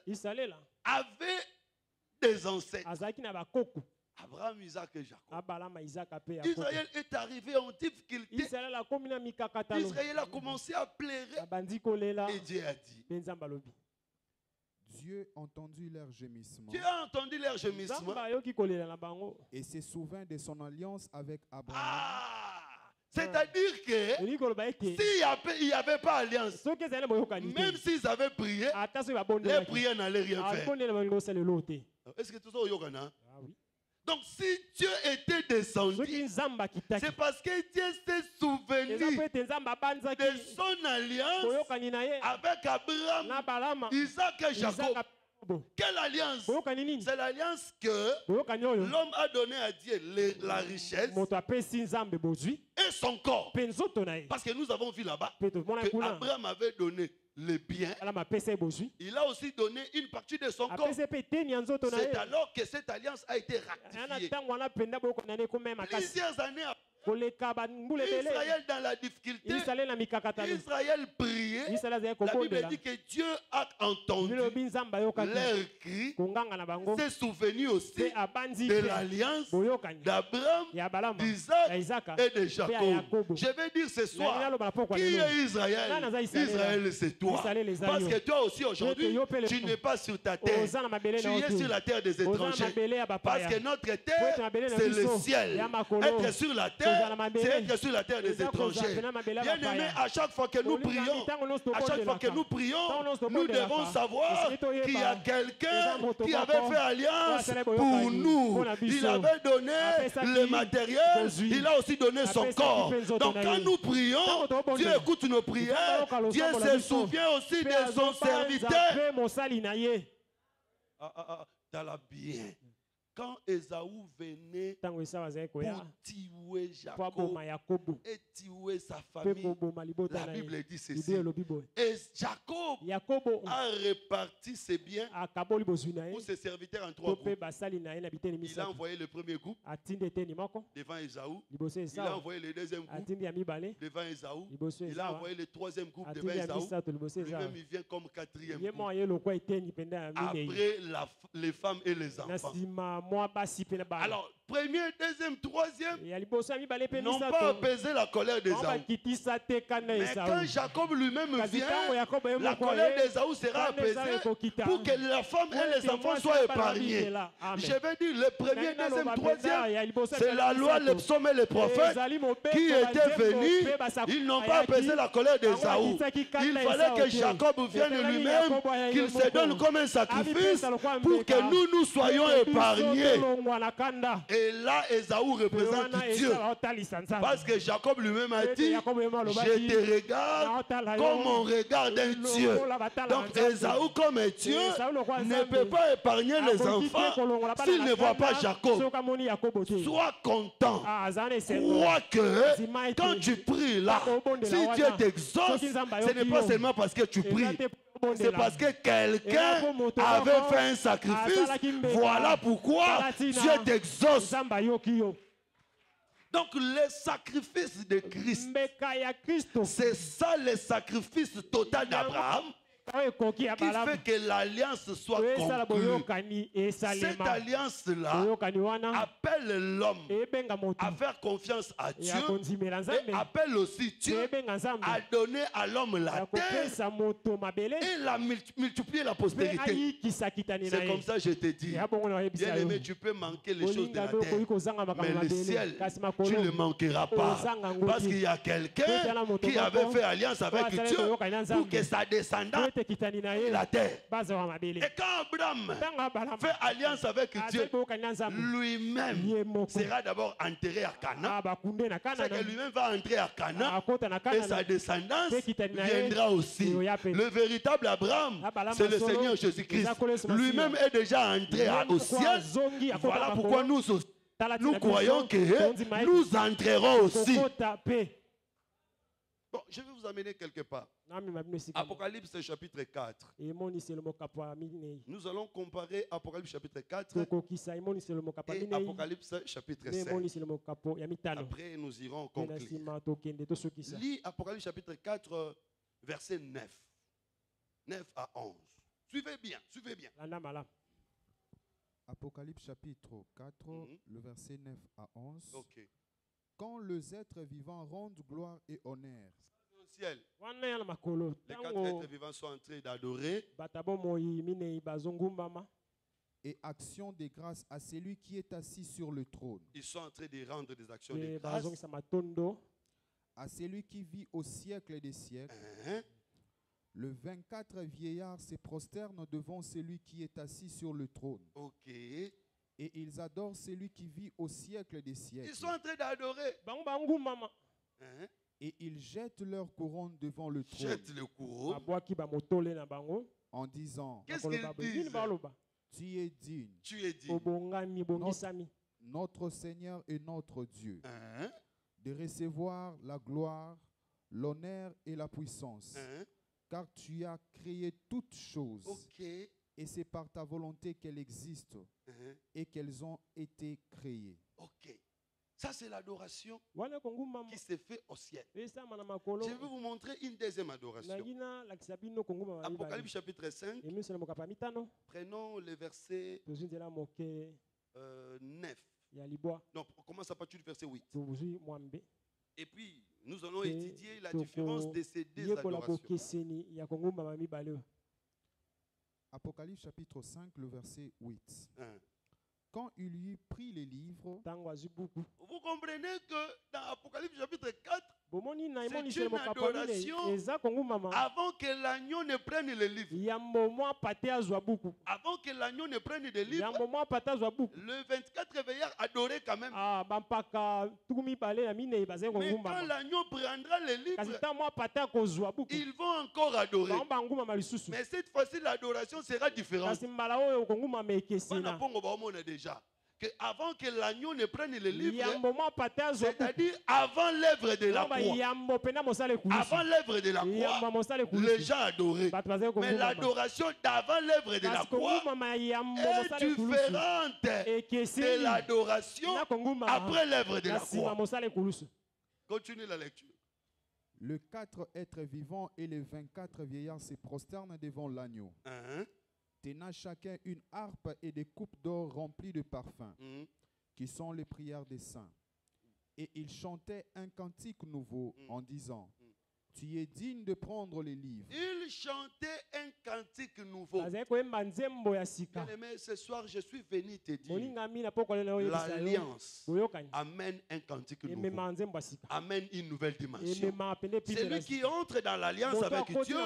[SPEAKER 4] Israël avait des ancêtres. Abraham, Isaac et Jacob. Israël est arrivé en difficulté. Israël a commencé à pleurer. Et Dieu a dit,
[SPEAKER 5] Dieu entendit leur gémissement.
[SPEAKER 4] Dieu a entendu leur gémissement.
[SPEAKER 5] Et se souvint de son alliance avec Abraham.
[SPEAKER 4] C'est-à-dire que s'il n'y avait pas alliance, même s'ils avaient prié, les prières n'allaient rien faire. Est-ce que tout ça est au Donc si Dieu était descendu, c'est parce que Dieu s'est souvenu de son alliance avec Abraham, Isaac et Jacob. Quelle alliance? C'est l'alliance que l'homme a donnée à Dieu, la richesse et son corps. Parce que nous avons vu là-bas que Abraham avait donné les biens. Il a aussi donné une partie de son corps. C'est alors que cette alliance a été ratifiée. Plusieurs années après, Israël dans la difficulté, Israël priait. La Bible dit que Dieu a entendu leur cri, s'est souvenu aussi de l'alliance d'Abraham, d'Isaac et de Jacob. Je vais dire ce soir, qui est Israël? Israël, c'est toi. Parce que toi aussi aujourd'hui, tu n'es pas sur ta terre. Tu es sur la terre des étrangers. Parce que notre terre, c'est le ciel. Être sur la terre, c'est être sur la terre des étrangers. Bien aimé, à chaque fois que nous prions, nous devons savoir qu'il y a quelqu'un qui avait fait alliance pour nous. Il avait donné le matériel, il a aussi donné son corps. Donc quand nous prions, Dieu écoute nos prières, Dieu se souvient aussi de son serviteur. T'as la bien. quand Ésaü venait
[SPEAKER 1] ntango Esau azalaki
[SPEAKER 4] pour
[SPEAKER 1] koya
[SPEAKER 4] tuer
[SPEAKER 1] po
[SPEAKER 4] Jacob
[SPEAKER 1] aboma Yakobo
[SPEAKER 4] et tuer sa
[SPEAKER 1] mpe
[SPEAKER 4] famille,
[SPEAKER 1] koboma libota
[SPEAKER 4] la
[SPEAKER 1] na
[SPEAKER 4] Bible
[SPEAKER 1] ye.
[SPEAKER 4] dit
[SPEAKER 1] Bible
[SPEAKER 4] ceci.
[SPEAKER 1] elobi boye
[SPEAKER 4] Et Jacob
[SPEAKER 1] Yakobo
[SPEAKER 4] a réparti ses biens
[SPEAKER 1] akaboli bozwi na ye
[SPEAKER 4] pour ses serviteurs en
[SPEAKER 1] to
[SPEAKER 4] 3
[SPEAKER 1] mpe
[SPEAKER 4] groupes.
[SPEAKER 1] basali na ye na biteni
[SPEAKER 4] Il a
[SPEAKER 1] misato
[SPEAKER 4] envoyé le premier groupe
[SPEAKER 1] atindi eteni moko
[SPEAKER 4] devant Ésaü.
[SPEAKER 1] liboso ya
[SPEAKER 4] Il a
[SPEAKER 1] Esau
[SPEAKER 4] envoyé le deuxième groupe
[SPEAKER 1] atindi ya mibale
[SPEAKER 4] devant Ésaü.
[SPEAKER 1] liboso ya
[SPEAKER 4] Il a
[SPEAKER 1] Esau
[SPEAKER 4] envoyé le troisième groupe devant
[SPEAKER 1] atindi ya
[SPEAKER 4] Ésaü.
[SPEAKER 1] misato liboso ya Esau
[SPEAKER 4] Lui-même, il vient comme quatrième
[SPEAKER 1] ye
[SPEAKER 4] groupe.
[SPEAKER 1] moko ye lokwa eteni mpenza ya minei
[SPEAKER 4] Après les femmes et les
[SPEAKER 1] na
[SPEAKER 4] enfants.
[SPEAKER 1] nsima mwa basi mpe na bana
[SPEAKER 4] Alors, premier, deuxième, troisième
[SPEAKER 1] ya liboso ya mibale mpe
[SPEAKER 4] n'ont pas
[SPEAKER 1] misato
[SPEAKER 4] apaisé la colère
[SPEAKER 1] bango
[SPEAKER 4] d'Ésaü.
[SPEAKER 1] bakitisa te kanda
[SPEAKER 4] Mais quand
[SPEAKER 1] Esau
[SPEAKER 4] Jacob lui-même
[SPEAKER 1] kasi
[SPEAKER 4] vient,
[SPEAKER 1] ntango Yakobo ye
[SPEAKER 4] la
[SPEAKER 1] moko
[SPEAKER 4] colère
[SPEAKER 1] ye
[SPEAKER 4] d'Ésaü sera
[SPEAKER 1] kanda Esau
[SPEAKER 4] apaisée
[SPEAKER 1] ekokita
[SPEAKER 4] pour que la femme et les enfants soient épargnés. Je vais dire, le premier, deuxième, troisième, c'est la loi, les psaumes et les prophètes qui étaient venus. Ils n'ont pas apaisé la colère d'Ésaü. Il fallait que Jacob vienne lui-même, qu'il se donne comme un sacrifice pour que nous soyons épargnés. Et là, Ésaü représente Dieu. Parce que Jacob lui-même a dit, je te regarde comme on regarde un Dieu. Donc Ésaü comme un Dieu ne peut pas épargner les enfants s'il ne voit pas Jacob. Sois content. Crois que quand tu pries là, si Dieu t'exauce, ce n'est pas seulement parce que tu pries. C'est parce que quelqu'un avait fait un sacrifice. Voilà pourquoi Dieu t'exauce. Donc le sacrifice de Christ, c'est ça le sacrifice total d'Abraham qui fait que l'alliance soit conclue. Cette alliance-là appelle l'homme à faire confiance à Dieu et appelle aussi Dieu à donner à l'homme la terre et la multiplier la postérité. C'est comme ça que je te dis, bien aimé, tu peux manquer les choses de la terre, mais le ciel, tu ne le manqueras pas. Parce qu'il y a quelqu'un qui avait fait alliance avec Dieu pour que sa descendance la terre. Et quand Abraham fait alliance avec Dieu, lui-même sera d'abord enterré à Canaan. C'est que lui-même va entrer à Canaan et sa descendance viendra aussi. Le véritable Abraham, c'est le Seigneur Jésus-Christ. Lui-même est déjà entré au ciel. Voilà pourquoi nous croyons que nous entrerons aussi. Bon, je vais vous amener quelque part. Apocalypse chapitre 4. Nous allons comparer Apocalypse chapitre 4 et Apocalypse chapitre 5. Après, nous irons conclure. Lis Apocalypse chapitre 4, verset 9. 9 à 11. Suivez bien, suivez bien.
[SPEAKER 5] Apocalypse chapitre 4, le verset 9 à 11.
[SPEAKER 4] Ok.
[SPEAKER 5] Quand les êtres vivants rendent gloire et honneur
[SPEAKER 4] ciel. Les 4 êtres vivants sont en train d'adorer
[SPEAKER 5] et action de grâce à celui qui est assis sur le trône.
[SPEAKER 4] Ils sont en train de rendre des actions de grâce
[SPEAKER 5] à celui qui vit au siècle des siècles. Le 24 vieillards se prosternent devant celui qui est assis sur le trône.
[SPEAKER 4] Ok.
[SPEAKER 5] Et ils adorent celui qui vit au siècle des siècles.
[SPEAKER 4] Ils sont en train d'adorer.
[SPEAKER 5] Et ils jettent leur couronne devant le trône.
[SPEAKER 4] Jettent le couronne.
[SPEAKER 5] En disant,
[SPEAKER 4] qu'est-ce qu'ils disent?
[SPEAKER 5] Tu es digne.
[SPEAKER 4] Tu es digne.
[SPEAKER 5] Notre Seigneur et notre Dieu, de recevoir la gloire, l'honneur et la puissance. Car tu as créé toutes choses.
[SPEAKER 4] Okay.
[SPEAKER 5] Et c'est par ta volonté qu'elles existent et qu'elles ont été créées.
[SPEAKER 4] Ok. Ça, c'est l'adoration qui s'est faite au ciel. Je vais vous montrer une deuxième adoration. Apocalypse chapitre 5. Prenons le verset 9. Non, on commence à partir du verset 8. Et puis, nous allons étudier la différence de ces deux adorations.
[SPEAKER 5] Apocalypse chapitre 5, le verset 8. Quand il eut pris les livres,
[SPEAKER 4] vous comprenez que dans Apocalypse chapitre 4, c'est une adoration avant que l'agneau ne prenne le livre. Avant que l'agneau ne prenne le livre, le 24 veillards adoraient quand même. Mais quand l'agneau prendra le livre, ils vont encore adorer. Mais cette fois-ci, l'adoration sera différente. Déjà. que avant que l'agneau ne prenne le livre,
[SPEAKER 1] yambo pata zo
[SPEAKER 4] c'est-à-dire avant l'œuvre de la croix,
[SPEAKER 1] yambo pena mosale kulusu
[SPEAKER 4] avant l'œuvre de la croix,
[SPEAKER 1] yambo mosale kulusu
[SPEAKER 4] les gens adoraient. Mais l'adoration d'avant l'œuvre de la croix est différente de l'adoration après l'œuvre de la croix. Continue la lecture.
[SPEAKER 5] Les 4 êtres vivants et les 24 vieillards se prosternent devant l'agneau, tenant chacun une harpe et des coupes d'or remplies de parfums, qui sont les prières des saints. Et ils chantaient un cantique nouveau en disant, tu es digne de prendre les livres.
[SPEAKER 4] Il chantait un cantique nouveau. Bien-aimé, ce soir, je suis venu te dire, l'alliance amène un cantique nouveau, amène une nouvelle dimension. Celui qui entre dans l'alliance avec Dieu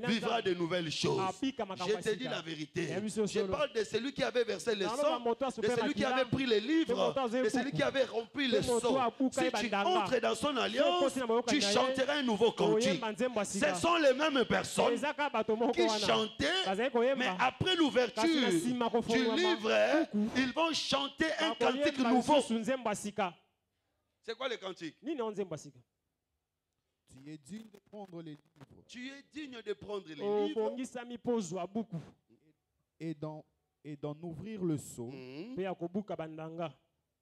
[SPEAKER 4] vivra de nouvelles choses. Je te dis la vérité. Je parle de celui qui avait versé le sang, de celui qui avait pris les livres, de celui qui avait rempli le seau. Si tu entres dans son alliance, tu chanteras un nouveau cantique. Ce sont les mêmes personnes qui chantaient, mais après l'ouverture du livre, ils vont chanter un cantique nouveau. C'est quoi le cantique?
[SPEAKER 5] Tu es digne de prendre les livres.
[SPEAKER 4] Tu es digne de prendre les livres
[SPEAKER 5] Et d'en ouvrir le seau,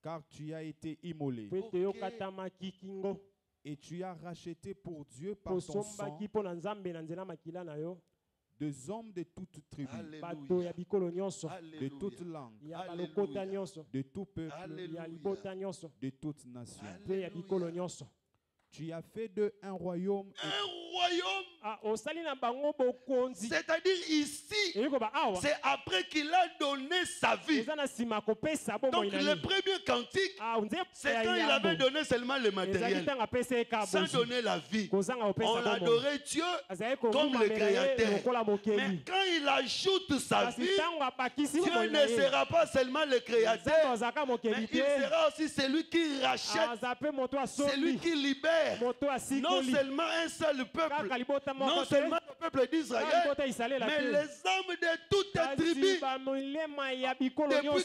[SPEAKER 5] car tu as été immolé. Et tu as racheté pour Dieu par ton sang 2 hommes de toutes tribus,
[SPEAKER 4] Alléluia.
[SPEAKER 5] de toutes langues, de tout peuple, de toutes nations. Tu as fait d'eux un royaume.
[SPEAKER 4] C'est-à-dire ici, c'est après qu'il a donné sa vie. Donc le premier cantique, c'est quand il avait donné seulement le matériel, sans donner la vie. On adorait Dieu comme le Créateur. Mais quand il ajoute sa vie, Dieu ne sera pas seulement le Créateur, mais il sera aussi celui qui rachète, celui qui libère. Non seulement un seul peuple, non seulement le peuple d'Israël, mais les hommes de toutes les tribus. Depuis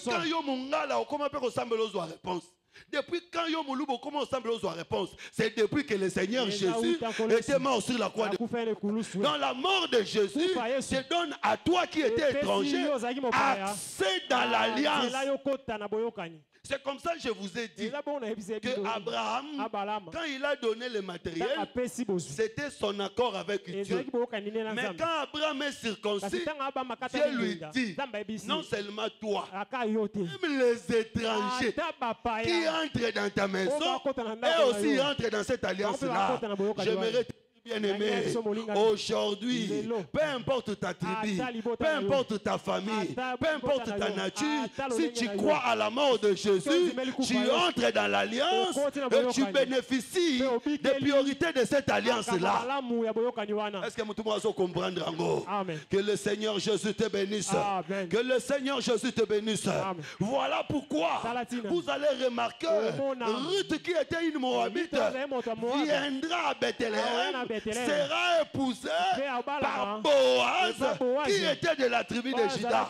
[SPEAKER 4] quand Yomungala au comment peut ressembler aux réponses? Depuis quand Yomulubo comment ressemble aux réponses? C'est depuis que le Seigneur Jésus était mort sur la croix. Dans la mort de Jésus, je donne à toi qui étais étranger accès dans l'alliance. C'est comme ça que je vous ai dit que Abraham, quand il a donné le matériel, c'était son accord avec Dieu. Mais quand Abraham est circoncis, Dieu lui dit, non seulement toi, même les étrangers qui entrent dans ta maison et aussi entrent dans cette alliance-là. J'aimerais bien-aimé, aujourd'hui, peu importe ta tribu, peu importe ta famille, peu importe ta nature, si tu crois à la mort de Jésus, tu entres dans l'alliance et tu bénéficies des priorités de cette alliance-là. Est-ce que tout le monde comprendre? Que le Seigneur Jésus te bénisse. Que le Seigneur Jésus te bénisse. Voilà pourquoi vous allez remarquer Ruth, qui était une Moabite, viendra à Bethléem, sera épousé par Boaz, qui était de la tribu de Juda.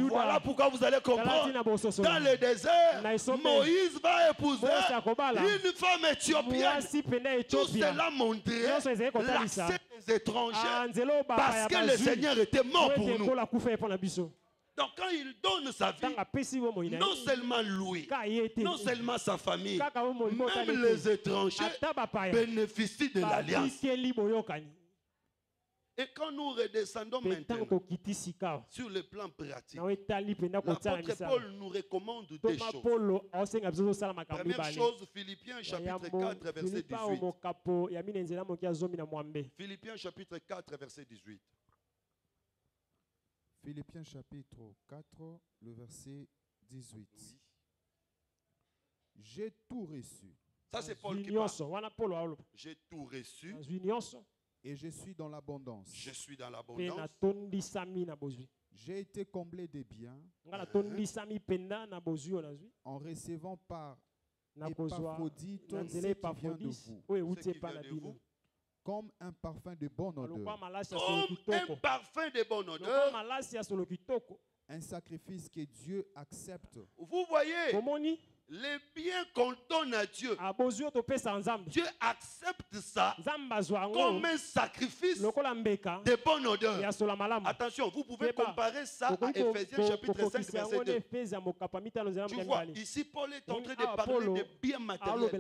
[SPEAKER 4] Voilà pourquoi vous allez comprendre. Dans le désert, Moïse va épouser une femme éthiopienne. Tout cela montrait l'accès des étrangers parce que le Seigneur était mort pour nous. Donc quand il donne sa vie, non seulement lui, non seulement sa famille, même les étrangers bénéficient de l'alliance. Et quand nous redescendons maintenant sur le plan pratique, l'apôtre Paul nous recommande des choses. Première chose, Philippiens chapitre 4, verset 18. Philippiens chapitre 4, verset 18.
[SPEAKER 5] Philippiens chapitre 4, le verset 18. Oui. J'ai tout reçu.
[SPEAKER 4] Ça c'est Paul qui parle. J'ai tout reçu.
[SPEAKER 5] Et je suis dans l'abondance.
[SPEAKER 4] Je suis dans l'abondance.
[SPEAKER 5] J'ai été comblé de biens. En recevant par Épaphrodite ce qui vient de vous. Comme un parfum de bonne odeur.
[SPEAKER 4] Comme un parfum de bonne odeur.
[SPEAKER 5] Un sacrifice que Dieu accepte.
[SPEAKER 4] Vous voyez, les biens qu'on donne à Dieu, Dieu accepte ça comme un sacrifice de bonne odeur. Attention, vous pouvez comparer ça à Ephésiens chapitre 5 verset 2. Tu vois, ici Paul est en train de parler de biens matériels.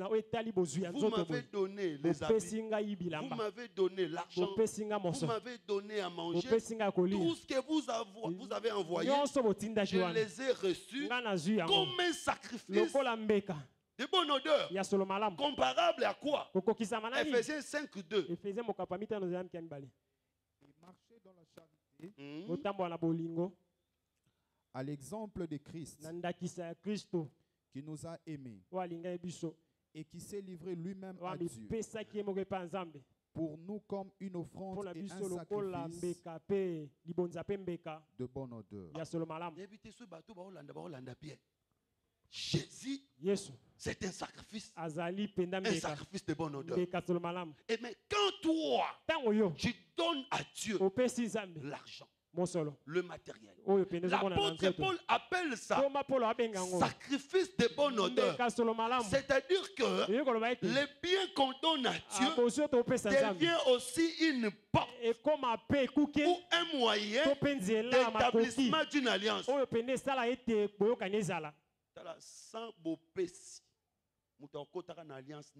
[SPEAKER 4] Vous m'avez donné les habits, vous m'avez donné l'argent, vous m'avez donné à manger, tout ce que vous avez envoyé, je les ai reçus comme un sacrifice de bonne odeur. Comparable à quoi? Ephésiens 5, 2.
[SPEAKER 5] Et marcher dans la charité à l'exemple de Christ qui nous a aimés et qui s'est livré lui-même à Dieu pour nous comme une offrande et un sacrifice de bonne odeur.
[SPEAKER 4] Jésus, c'est un sacrifice de bonne odeur. Et mais quand toi, tu donnes à Dieu l'argent, le matériel, l'apôtre Paul appelle ça sacrifice de bonne odeur. C'est-à-dire que les biens qu'on donne à Dieu devient aussi une porte ou un moyen d'établissement d'une alliance. Sans bopesi, alliance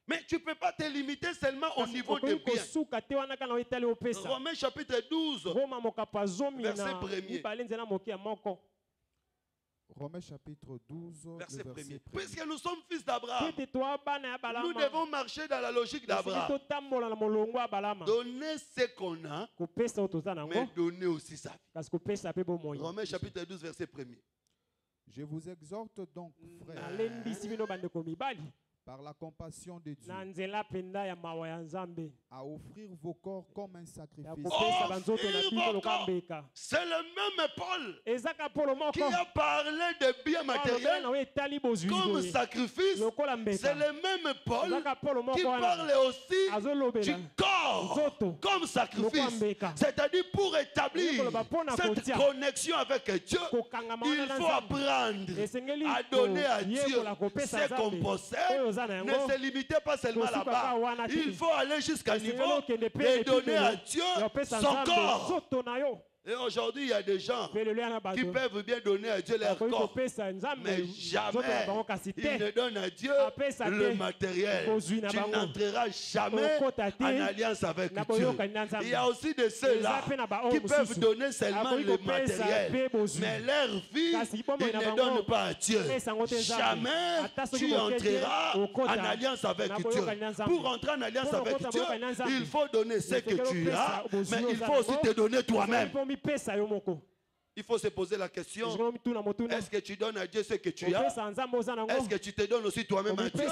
[SPEAKER 4] mais tu ne peux pas te limiter seulement au niveau des biens. Romains chapitre 12, verset 1er.
[SPEAKER 5] Romains chapitre 12,
[SPEAKER 4] verset 1er. Puisque nous sommes fils d'Abraham, nous devons marcher dans la logique d'Abraham. Donner ce qu'on a, mais donner aussi sa vie. Romains chapitre 12, verset 1er.
[SPEAKER 5] Je vous exhorte donc, frères, par la compassion de Dieu, à offrir vos corps comme un sacrifice.
[SPEAKER 4] C'est le même Paul qui a parlé de biens matériels comme sacrifice. C'est le même Paul qui parle aussi du corps comme sacrifice. C'est-à-dire pour établir cette connexion avec Dieu, il faut apprendre à donner à Dieu ce qu'on possède. Ne se limitez pas seulement là-bas. Il faut aller jusqu'à un niveau de donner à Dieu son corps. Et aujourd'hui, il y a des gens qui peuvent bien donner à Dieu leur corps, mais jamais ils ne donnent à Dieu le matériel. Tu n'entreras jamais en alliance avec Dieu. Il y a aussi de ceux-là qui peuvent donner seulement le matériel, mais leur vie, ils ne donnent pas à Dieu. Jamais tu entreras en alliance avec Dieu. Pour entrer en alliance avec Dieu, il faut donner ce que tu as, mais il faut aussi te donner toi-même. Il faut se poser la question, est-ce que tu donnes à Dieu ce que tu as? Est-ce que tu te donnes aussi toi-même à Dieu?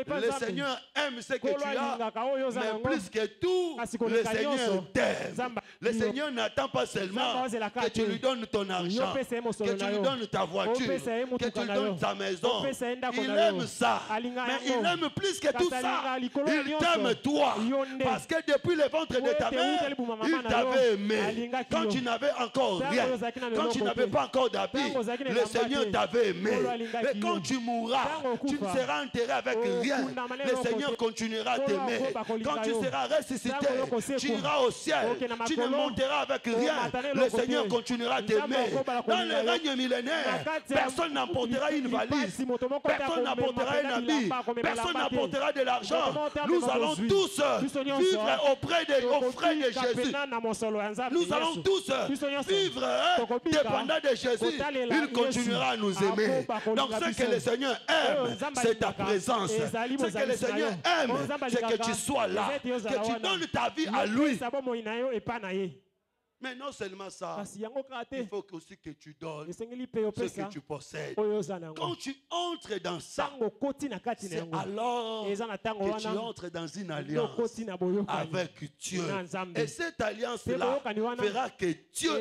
[SPEAKER 4] Le Seigneur aime ce que tu as, mais plus que tout, le Seigneur t'aime. Le Seigneur n'attend pas seulement que tu lui donnes ton argent, que tu lui donnes ta voiture, que tu lui donnes ta maison. Il aime ça, mais il aime plus que tout ça. Il t'aime toi, parce que depuis le ventre de ta mère, il t'avait aimé. Quand tu n'avais encore rien, quand tu n'avais pas encore d'habits, le Seigneur t'avait aimé. Et quand tu mourras, tu ne seras enterré avec rien. Le Seigneur continuera à t'aimer. Quand tu seras ressuscité, tu iras au ciel. Tu ne monteras avec rien. Le Seigneur continuera à t'aimer. Dans le règne millénaire, personne n'apportera une valise. Personne n'apportera un habit. Personne n'apportera de l'argent. Nous allons tous vivre auprès de Jésus. Nous allons tous vivre dépendant de Jésus. Il continuera à nous aimer. Donc ce que le Seigneur aime, c'est ta présence. Ce que le Seigneur aime, c'est que tu sois là, que tu donnes ta vie à lui. Mais non seulement ça, il faut aussi que tu donnes ce que tu possèdes. Quand tu entres dans ça, c'est alors que tu entres dans une alliance avec Dieu. Et cette alliance-là fera que Dieu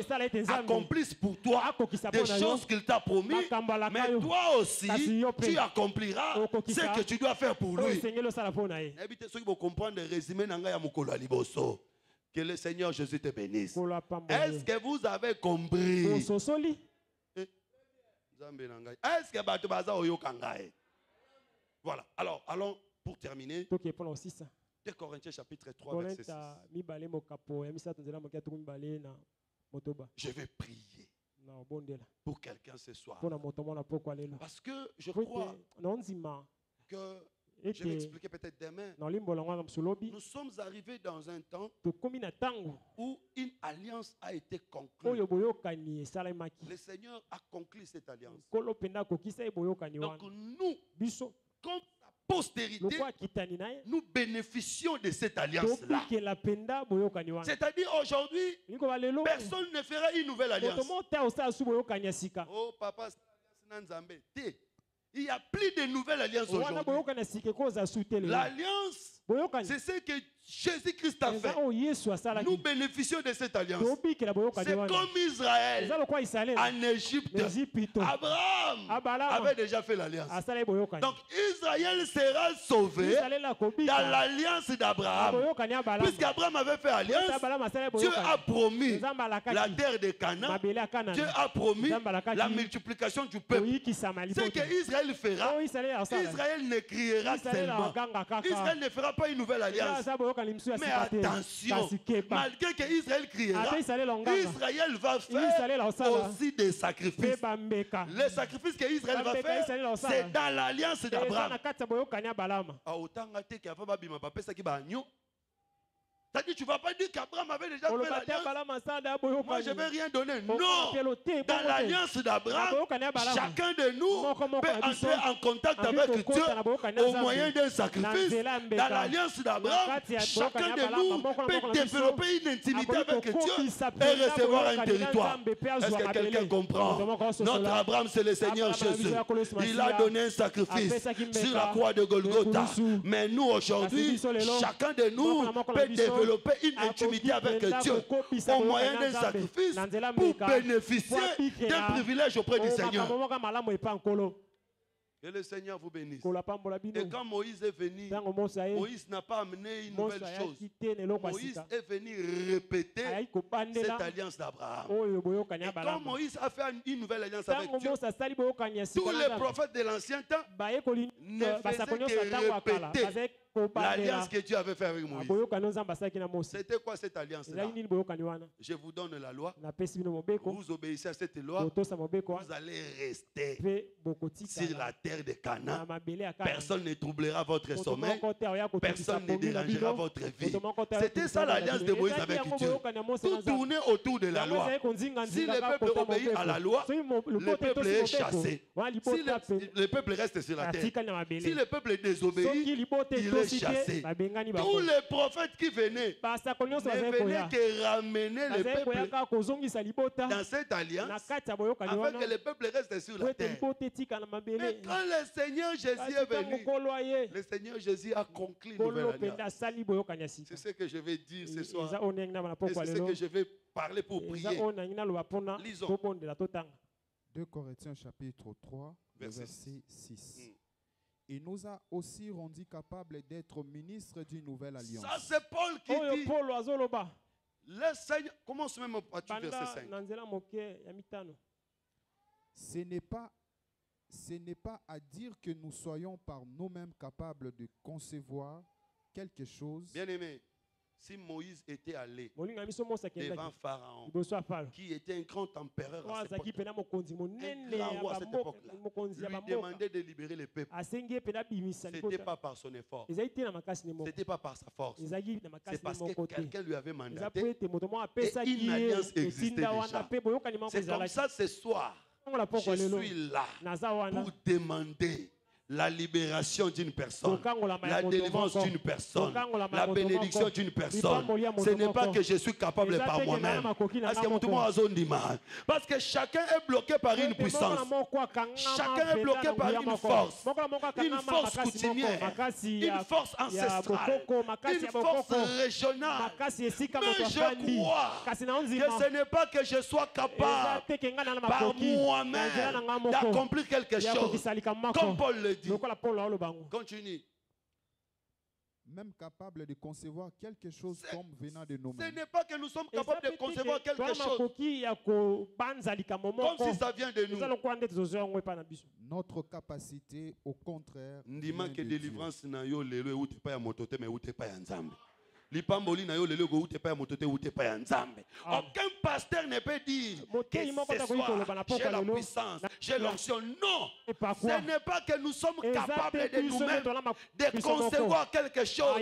[SPEAKER 4] accomplisse pour toi des choses qu'il t'a promis. Mais toi aussi, tu accompliras ce que tu dois faire pour lui. Que le Seigneur Jésus te bénisse. Est-ce que vous avez compris? Est-ce que bato baza oyoka ngai? Voilà. Alors, allons pour terminer. 2 Corinthiens chapitre 3 verset 6. Je vais prier pour quelqu'un ce soir. Parce que je crois que je vais expliquer peut-être demain. Nous sommes arrivés dans un temps où une alliance a été conclue. Le Seigneur a conclu cette alliance. Donc nous, comme la postérité, nous bénéficions de cette alliance-là. C'est-à-dire aujourd'hui, personne ne fera une nouvelle alliance. Oh papa, il n'y a plus de nouvelles alliances aujourd'hui. L'alliance, c'est ce que Jésus-Christ a fait. Nous bénéficions de cette alliance. C'est comme Israël en Égypte. Abraham avait déjà fait l'alliance. Donc Israël sera sauvé dans l'alliance d'Abraham. Puisqu'Abraham avait fait alliance, Dieu a promis la terre de Canaan. Dieu a promis la multiplication du peuple. Ce qu'Israël fera, Israël ne criera seulement. Israël ne fera pas une nouvelle alliance. Mais attention, malgré que Israël criera, Israël va faire aussi des sacrifices. Les sacrifices que Israël va faire, c'est dans l'alliance d'Abraham. C'est-à-dire, tu ne vas pas dire qu'Abraham avait déjà fait l'alliance. Moi, je ne vais rien donner. Non. Dans l'alliance d'Abraham, chacun de nous peut entrer en contact avec Dieu au moyen d'un sacrifice. Dans l'alliance d'Abraham, chacun de nous peut développer une intimité avec Dieu et recevoir un territoire. Est-ce que quelqu'un comprend? Notre Abraham, c'est le Seigneur Jésus. Il a donné un sacrifice sur la croix de Golgotha. Mais nous, aujourd'hui, chacun de nous peut développer une intimité avec Dieu au moyen d'un sacrifice pour bénéficier d'un privilège auprès du Seigneur. Que le Seigneur vous bénisse. Et quand Moïse est venu, Moïse n'a pas amené une nouvelle chose. Moïse est venu répéter cette alliance d'Abraham. Et quand Moïse a fait une nouvelle alliance avec Dieu, tous les prophètes de l'ancien temps ne faisaient que répéter l'alliance que Dieu avait fait avec Moïse. C'était quoi cette alliance-là? Je vous donne la loi. Vous obéissez à cette loi. Vous allez rester sur la terre de Canaan. Personne ne troublera votre sommeil. Personne ne dérangera votre vie. C'était ça l'alliance de Moïse avec Dieu. Tout tournait autour de la loi. Si le peuple obéit à la loi, le peuple est chassé. Si le peuple reste sur la terre. Si le peuple désobéit, il est chassé. Tous les prophètes qui venaient ne venaient que ramener le peuple dans cette alliance afin que le peuple reste sur la terre. Mais quand le Seigneur Jésus est venu, le Seigneur Jésus a conclu une nouvelle alliance. C'est ce que je vais dire ce soir. Et c'est ce que je vais parler pour prier. Lisons.
[SPEAKER 5] 2 Corinthiens chapitre 3, verset 6. Il nous a aussi rendu capables d'être ministres d'une nouvelle alliance.
[SPEAKER 4] Ça, c'est Paul qui dit. Le Seigneur. Commence même à verset 5.
[SPEAKER 5] Ce n'est pas à dire que nous soyons par nous-mêmes capables de concevoir quelque chose.
[SPEAKER 4] Bien aimé, si Moïse était allé devant Pharaon, qui était un grand empereur à cette époque, un grand roi à cette époque-là, lui demandait de libérer le peuple. Ce n'était pas par son effort, ce n'était pas par sa force, c'est parce que quelqu'un lui avait mandaté et une alliance existait déjà. C'est comme ça ce soir, je suis là pour demander la libération d'une personne, la délivrance d'une personne, la bénédiction d'une personne. Ce n'est pas que je suis capable par moi-même. Parce que chacun est bloqué par une puissance. Chacun est bloqué par une force coutumière, une force ancestrale, une force régionale. Mais je crois que ce n'est pas que je sois capable par moi-même d'accomplir quelque chose. Comme Paul le dit. Continue.
[SPEAKER 5] même capables de concevoir quelque chose comme venant de
[SPEAKER 4] Ce
[SPEAKER 5] nous-mêmes.
[SPEAKER 4] n'est pas que nous sommes capables de concevoir quelque chose comme si ça vient de nous.
[SPEAKER 5] Notre capacité, au contraire,
[SPEAKER 4] Ndima
[SPEAKER 5] vient
[SPEAKER 4] que
[SPEAKER 5] de Dieu.
[SPEAKER 4] délivrance na yo lelo ou te pa ya motote mais ou te pa ya nzambe. Lipamboli na yo lelo go ou te pa ya motote ou te pa ya nzambe. Aucun pasteur ne peut dire que ce soir j'ai la puissance, j'ai l'onction. Non, ce n'est pas que nous sommes capables de nous-mêmes de concevoir quelque chose.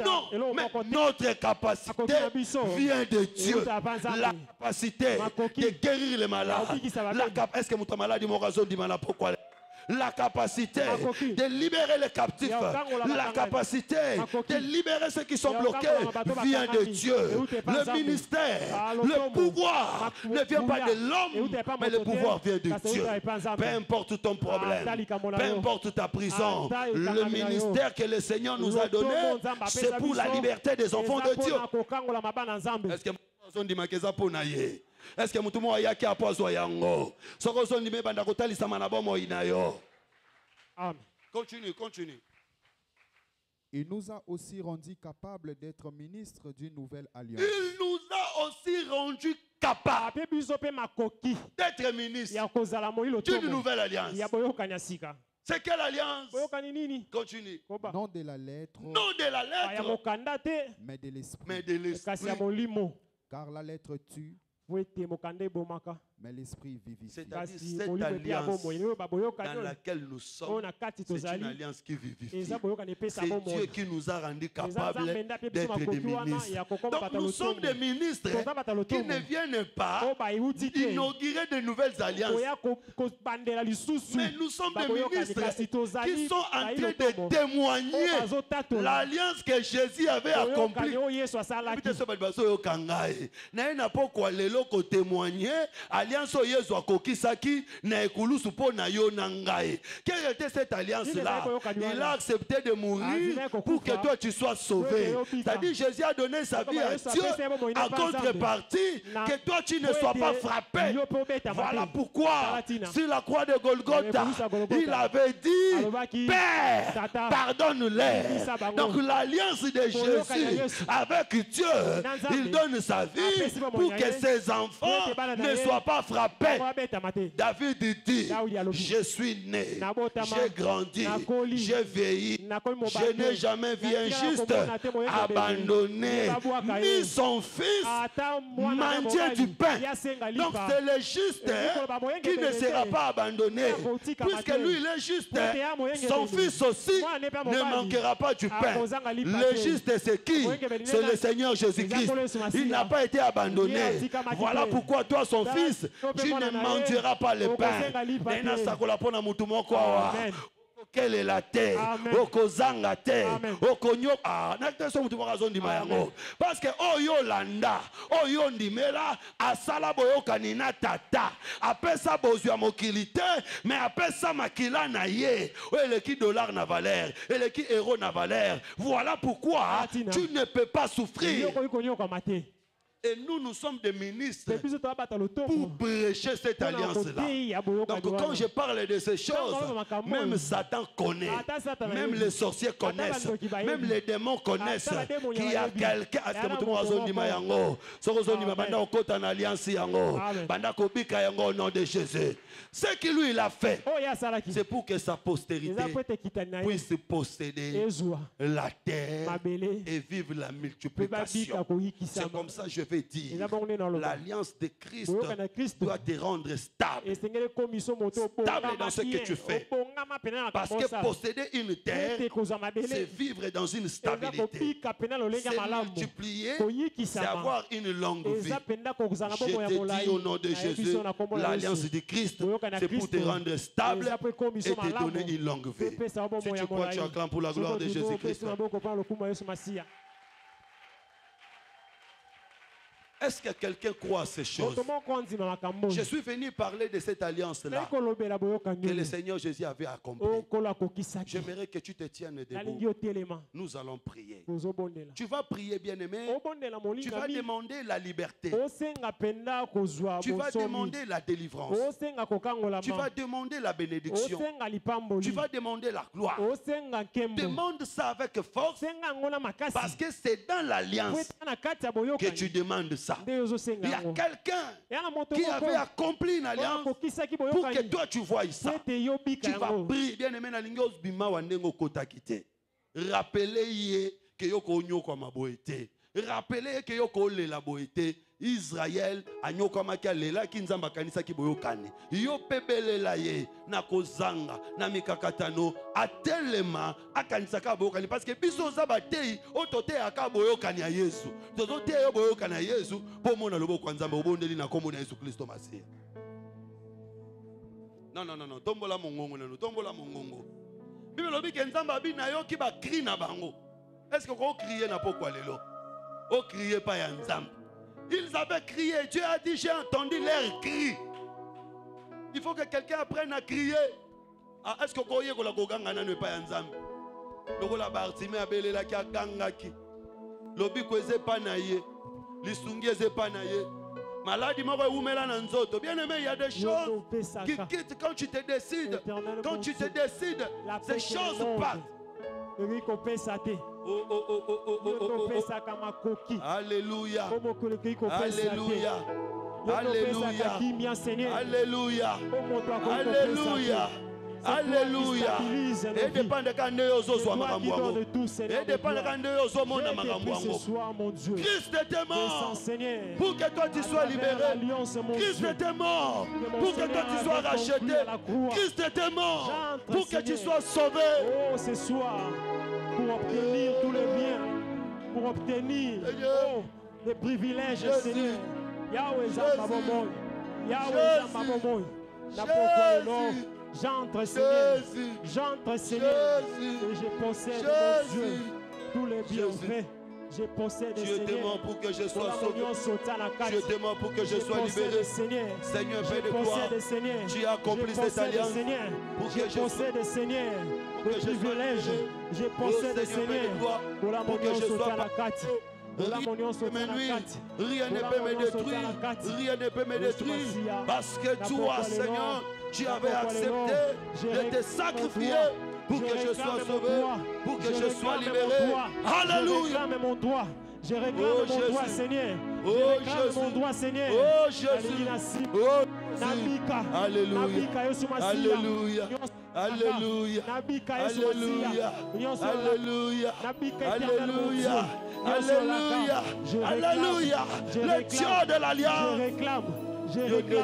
[SPEAKER 4] Non, mais notre capacité vient de Dieu. La capacité de guérir les malades. Est-ce que mon malade dit mon raison dit malade pourquoi? La capacité de libérer les captifs, la capacité de libérer ceux qui sont bloqués vient de Dieu. Le ministère, le pouvoir ne vient pas de l'homme, mais le pouvoir vient de Dieu. Peu importe ton problème, peu importe ta prison, le ministère que le Seigneur nous a donné, c'est pour la liberté des enfants de Dieu. Est-ce que est-ce que mutumo ayaki apozwa yango soko zondime banda kotalisa manabo moina yo? Amen. Continue.
[SPEAKER 5] Il nous a aussi rendu capables d'être ministres d'une nouvelle alliance.
[SPEAKER 4] Il nous a aussi rendu capables d'être ministres d'une nouvelle alliance. C'est quelle alliance? Continue.
[SPEAKER 5] Non de la lettre, mais de l'esprit. Car la lettre tue, mais l'esprit vivifie.
[SPEAKER 4] C'est-à-dire cette alliance dans laquelle nous sommes, c'est une alliance qui vivifie. C'est Dieu qui nous a rendus capables d'être des ministres. Donc nous sommes des ministres qui ne viennent pas inaugurer de nouvelles alliances. Mais nous sommes des ministres qui sont en train de témoigner l'alliance que Jésus avait accomplie. Alliance Yesu akokisaki na ekulusu po na yo na ngai. Quelle était cette alliance-là? Il a accepté de mourir pour que toi tu sois sauvé. C'est-à-dire Jésus a donné sa vie à Dieu en contrepartie que toi tu ne sois pas frappé. Voilà pourquoi sur la croix de Golgotha, il avait dit Père, pardonne-les. Donc l'alliance de Jésus avec Dieu, il donne sa vie pour que ses enfants ne soient pas frappé. David dit, je suis né, j'ai grandi, j'ai vieilli, je n'ai jamais vu un juste abandonné, ni son fils manger du pain. Donc c'est le juste qui ne sera pas abandonné. Puisque lui il est juste, son fils aussi ne manquera pas du pain. Le juste c'est qui? C'est le Seigneur Jésus-Christ. Il n'a pas été abandonné. Voilà pourquoi toi son fils, tu ne mangeras pas le pain. Quelle est la terre? Okozanga terre. Okonyo parce que oyo landa, oyo ndimela asala boyoka nina tata. Apesa bozwa mokilité, mais apesa makila na ye. Eleki dollar na valeur, eleki euro na valeur. Voilà pourquoi tu ne peux pas souffrir. Et nous sommes des ministres pour prêcher cette alliance-là. Donc quand je parle de ces choses, même Satan connaît, même les sorciers connaissent, même les démons connaissent qu'il y a quelqu'un. Au nom de Jésus. Ce que lui il a fait, c'est pour que sa postérité puisse posséder la terre et vivre la multiplication. C'est comme ça que je vais dire, l'alliance de Christ doit te rendre stable. Stable dans ce que tu fais. Parce que posséder une terre, c'est vivre dans une stabilité. C'est multiplier, c'est avoir une longue vie. Je te dis au nom de Jésus, l'alliance de Christ, c'est pour te rendre stable et te donner une longue vie. Si tu crois, tu acclames pour la gloire de Jésus-Christ. Est-ce que quelqu'un croit à ces choses? Je suis venu parler de cette alliance-là que le Seigneur Jésus avait accomplie. J'aimerais que tu te tiennes debout. Nous allons prier. Tu vas prier, bien-aimé. Tu vas demander la liberté. Tu vas demander la délivrance. Tu vas demander la bénédiction. Tu vas demander la gloire. Demande ça avec force parce que c'est dans l'alliance que tu demandes ça. Il y a quelqu'un qui avait accompli une alliance pour que toi tu vois ça. Tu vas prier. Bien-aimé, rappelez que yoko nyoko maboete. Rappelez que yoko lela boete. Israël anyoko makia lela kinzamba kanisa kiboyokane. Yo pebelela ye na kozanga na mikakatano atelema akanisa kaboyokane parce que biso zabatei otote akaboyokane ya Yesu. Tozote yo boyokane ya Yesu po mona loboko nzamba obondeli na kombo na Yesu Kristo Masia. Non, tombola mongongo nano, tombola mongongo. Bible lobi ke nzamba bi na yo ki ba cri na bango. Est-ce que ko crier na pokwa lelo? O crier pas ya nzamba. Ils avaient crié. Dieu a dit, j'ai entendu leur cri. Il faut que quelqu'un apprenne à crier. Ah, est-ce que vous voyez que la goganga n'est pas ensemble? Le la bartime a belé la kia gangaki. Lobi kweze panaye. Lisungi eze panaye. Maladie m'a oumela nanzoto. Bien aimé, il y a des choses qui quittent quand tu te décides. Quand tu te décides, ces choses partent. Alléluia. Alléluia. Alléluia. Alléluia. Alléluia. Alléluia. Et dépend de quand nous sommes makambo. Et dépend de quand nous sommes makambo. Christ était mort pour que toi tu sois libéré. Christ était mort pour que toi tu sois racheté. Christ était mort pour que tu sois sauvé.
[SPEAKER 1] Oh, ce soir, pour obtenir tous les biens, pour obtenir les privilèges, Seigneur. Yahweh Zamabomoy. Yahweh Zamabomoy. J'entre, Seigneur. J'entre, Seigneur. Et je possède, mon Dieu, tous les bienfaits. Je possède,
[SPEAKER 4] Seigneur. Je demande pour que je sois sauvé. Je demande pour que je sois libéré. Seigneur, Père de gloire, tu as accompli cette alliance. Pour que je
[SPEAKER 1] possède, Seigneur, les privilèges. Je possède, Seigneur, pour que je sois la carte.
[SPEAKER 4] Rien ne peut me détruire. Rien ne peut me détruire. Parce que toi, Seigneur, tu avais accepté de te sacrifier pour que je sois sauvé, pour que je sois libéré. Alléluia.
[SPEAKER 1] Je réclame mon droit, Seigneur. Je réclame mon droit, Seigneur.
[SPEAKER 4] Oh Jésus. Oh Alléluia. Alléluia. Alléluia. Alléluia. Alléluia. Alléluia. Alléluia. Alléluia. Le Dieu de l'alliance.
[SPEAKER 1] Je réclame.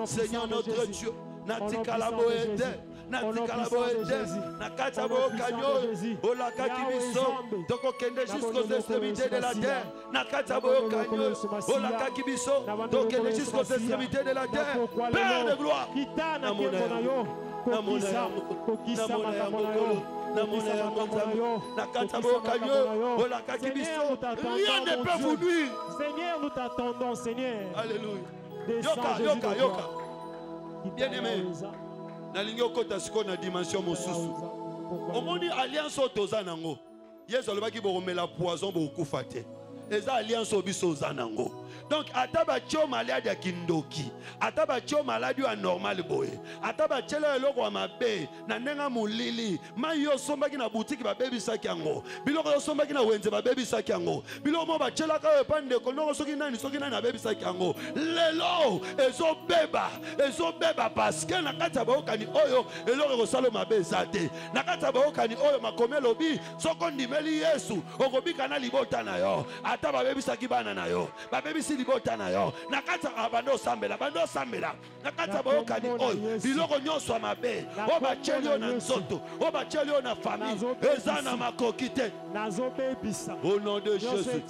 [SPEAKER 4] Seigneur notre Dieu. Natikala boete. Natikala boete. Nakata bokanyo. Olaka kibiso. Toko kende jusqu'aux extrémités de la terre. Nakata bokanyo. Olaka kibiso. Toko kende jusqu'aux extrémités de la terre. Père de gloire. Rien ne peut vous nuire.
[SPEAKER 1] Seigneur, nous t'attendons, Seigneur.
[SPEAKER 4] Alléluia. Yoka. Bien-aimé, nalingi okota siko na dimension mosusu. Omoni alliance otoza nango. Yesu alobaki bokomela poison bokufa te. Eza alliance obiso ozanango. Donc ataba tio malade ya kindoki, ataba tio malade ya normal boye, ataba tchela eloko wa mabe na nenga mulili, mayo sombaki na boutique ba baby saki yango. Biloko yo sombaki na wenze ba baby saki yango. Biloko mo ba tchela ka epande konoko soki nani na baby saki yango. Lelo ezo beba parce que na kata ba okani oyo eloko ko salo mabe zate. Na kata ba okani oyo makomelo bi soko ndimeli Yesu okobika na libota na yo. Ataba baby saki bana na yo. Ba baby libota na yo nakata bando sambela nakata boyokani oyo biloko nyonso mabe o bachelio na nzoto o bachelio na famille eza na makoki te au nom de Jésus.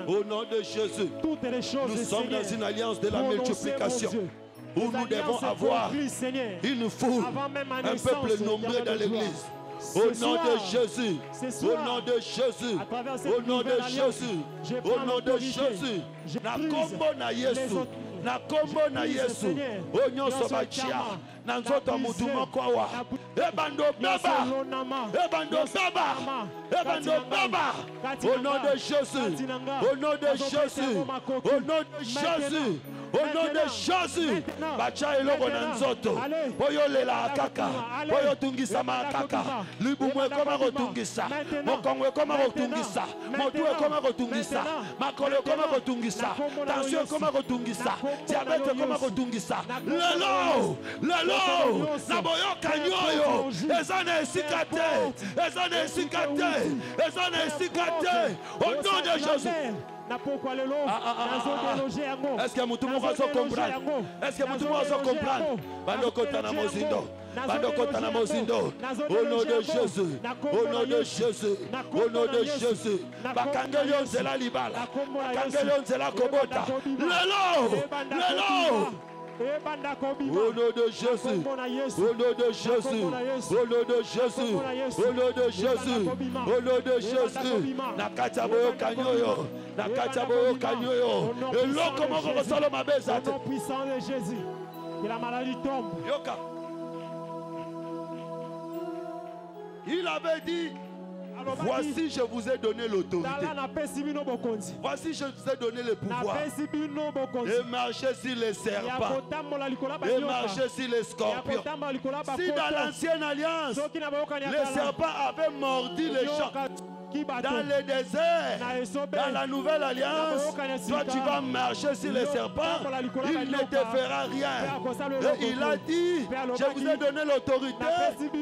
[SPEAKER 4] Au nom de Jésus, nous sommes dans une alliance de la multiplication où nous devons avoir une foule, un peuple nombreux dans l'église. Au nom de Jésus. Au nom de Jésus. Au nom de Jésus. Au nom de Jésus. Na kombo na Yesu. Na kombo na Yesu. Onyoso bachia. Na nzoto mutu moko awa. Ebando baba. Ebando baba. Ebando baba. Au nom de Jésus. Au nom de Jésus. Au nom de Jésus. Au nom de Jésus, bacha eloko na nzoto. Oyo lela kaka. Oyo tungisa makaka. Libumu ekoma kotungisa. Mokongo ekoma kotungisa. Motu ekoma kotungisa. Makolo ekoma kotungisa. Tension ekoma kotungisa. Diabete ekoma kotungisa. Lelo, lelo, na boyoka nyoyo. Ezana esikate. Ezana esikate. Ezana esikate. Au nom de Jésus. Est-ce que tout le monde va se comprendre? Est-ce que tout le monde va se comprendre? Bandoko Tanamozindo. Bandoko Tanamozindo. Au nom de Jésus. Au nom de Jésus. Au nom de Jésus. Bakangelion Zela Libala. Bakangelion Zela Kobota. Lelo. Lelo. Au nom de Jésus, au nom de Jésus, au nom de Jésus, au nom de Jésus, au nom de Jésus, Nakataboyo Kanyoyo, Nakataboyo Kanyoyo, et l'eau comment on ressent le mabezat.
[SPEAKER 1] Au nom puissant de Jésus, que la maladie tombe.
[SPEAKER 4] Yoka. Il avait dit. Voici, je vous ai donné l'autorité. Voici, je vous ai donné le pouvoir. Et marchez sur les serpents. Et marchez sur les scorpions. Si dans l'ancienne alliance, les serpents avaient mordu les gens, dans le désert, dans la nouvelle alliance, toi tu vas marcher sur les serpents, il ne te fera rien. Et il a dit, je vous ai donné l'autorité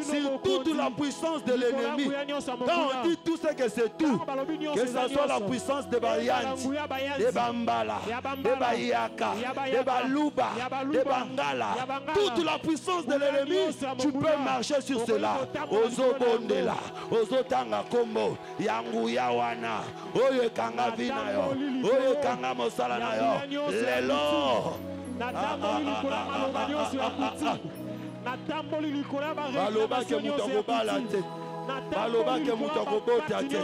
[SPEAKER 4] sur toute la puissance de l'ennemi. Quand on dit tout ce que c'est tout, que ce soit la puissance de Balianti, de Bambala, de Bayaka, de Baluba, de Bangala, toute la puissance de l'ennemi, tu peux marcher sur cela. Ozo Bondela, Ozo Tanga Kombo, Yangu Yawana, Oye Kanga Vinayo, Oye Kanga Mosala Nayo, Lelo. Baloba ke mutongo balate. Baloba ke mutongo botate.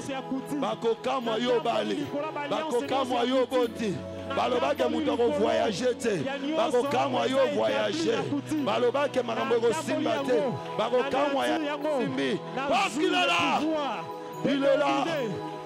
[SPEAKER 4] Bakoka moyo bali. Bakoka moyo boti. Baloba ke mutongo voyager te. Bakoka moyo voyager. Baloba ke makambo ko simba te. Bakoka moya simbi. Parce qu'il est là. Il est là.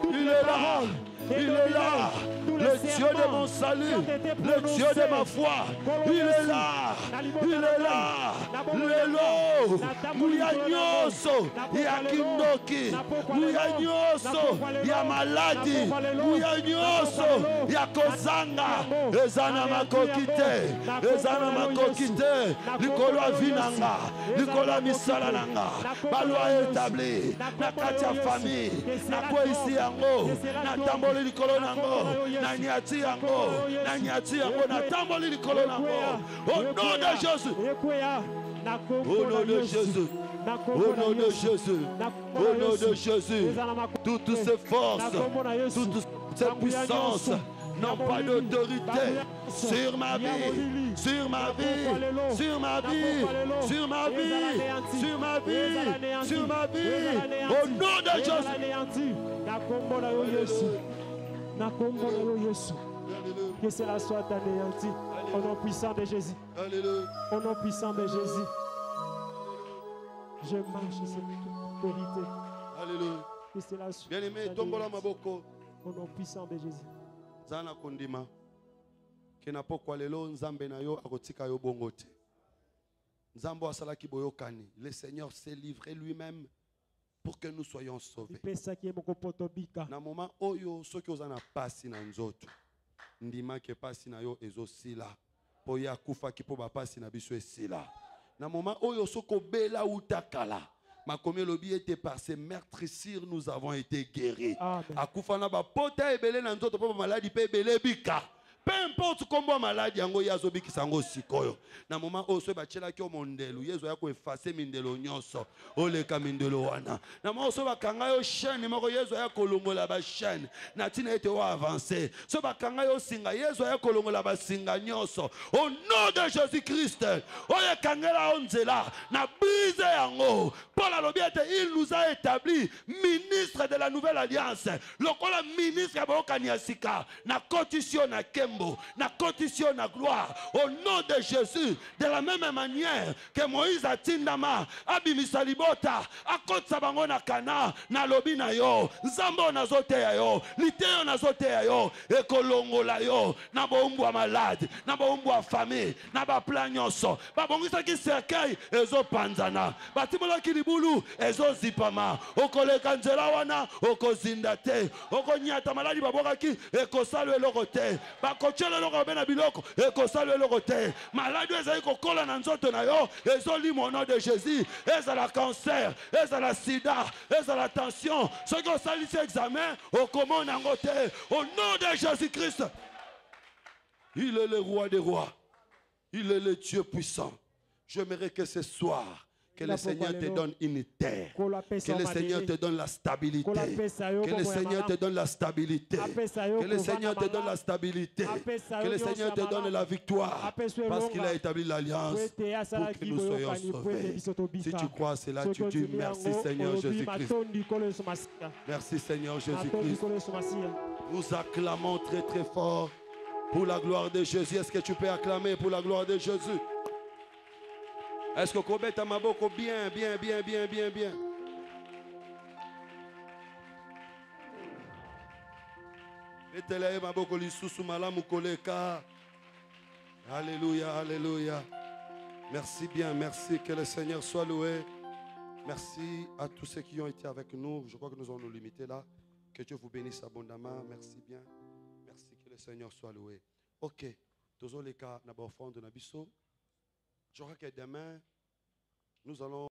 [SPEAKER 4] Il est là. Il est là, le Dieu de mon salut, le Dieu de ma foi. Il est là, il est là. Lelo, Mouya Nyoso, ya Kindoki, Mouya Nyoso, ya Maladi, Mouya Nyoso, ya Kozanga, Ezana Makokite, Ezana Makokite, Nicolas Vinanga, Nicolas Misalananga, Balwa établi, na katia famille, na quoi ici yango, na tamboli likolo nango, na nyati yango, na nyati yango, na tamboli likolo nango. Au nom de Jésus. Au nom de Jésus. Au nom de Jésus. Au nom de Jésus. Toutes ces forces, toutes ces puissances n'ont pas d'autorité sur ma vie, sur ma vie, sur ma vie, sur ma vie, sur ma vie, sur ma vie. Au nom de Jésus.
[SPEAKER 1] Que cela soit anéanti. Au nom puissant de Jésus. Au nom puissant de Jésus. Je marche sur toute autorité.
[SPEAKER 4] Alléluia.
[SPEAKER 1] Que cela soit
[SPEAKER 4] bien-aimé, tombola maboko.
[SPEAKER 1] Au nom puissant de Jésus.
[SPEAKER 4] Zana kondima. Kena pokwa lelo nzambe na yo akotika yo bongote. Nzambo asalaki boyokani. Le Seigneur s'est livré lui-même pour que nous soyons sauvés. Na moment oyo soki ozana pasi na nzoto. Ndima ke pasi na yo ezosila. Po ya kufa ki po ba pasi na biso esila. Na moment oyo soko bela utakala. Makomi lobi était par ces meurtrissures nous avons été guéris. Akufa na ba pota ebele na nzoto po maladie pe ebele bika. peu importe combo maladie yango yazo bikisa ngo sikoyo na moment oso bachela ki omondelo yezo yako effacer mindelo nyonso oleka mindelo wana na moment oso bakanga yo chaîne moko yezo yako longola ba chaîne na tina ete wa avancer so bakanga yo singa yezo yako longola ba singa nyonso au nom de Jésus-Christ oye kangela onzela na brise yango Paul alobiete il nous a établi ministre de la nouvelle alliance lokola ministre abokani asika na condition na kembo na condition na gloire au nom de Jésus de la même manière que Moïse a tindama abimisa libota akotsa bango na kana na lobi na yo nzambo nazote ya yo liteyo nazote ya yo ekolongola yo na bombwa malade na bombwa famille na ba plan nyonso babongisa ki cercueil ezo panzana batimola ki libulu ezo zipama okoleka nzela wana okozinda te okonyata maladi baboka ki ekosalo eloko te bakochela eloko bena biloko ekosalo eloko te maladi ezali kokola na nzoto na yo ezolimo au nom de Jésus ezala cancer ezala sida ezala tension soki osalisi examen okomona yango te au nom de Jésus-Christ. Il est le roi des rois, il est le Dieu puissant. J'aimerais que ce soir que le Seigneur te donne une terre. Que le Seigneur te donne la stabilité. Que le Seigneur te donne la stabilité. Que le Seigneur te donne la stabilité. Que le Seigneur te donne la victoire. Parce qu'il a établi l'alliance pour que nous soyons sauvés. Si tu crois cela, tu dis merci Seigneur Jésus-Christ. Merci Seigneur Jésus-Christ. Nous acclamons très très fort pour la gloire de Jésus. Est-ce que tu peux acclamer pour la gloire de Jésus? Est-ce que Kobeta Maboko bien. Alléluia, alléluia. Merci bien, merci. Que le Seigneur soit loué. Merci à tous ceux qui ont été avec nous. Je crois que nous allons nous limiter là. Que Dieu vous bénisse abondamment. Merci bien. Merci, que le Seigneur soit loué. Ok. Tous les cas, d'abord, fond de Nabiso. Je crois que demain, nous allons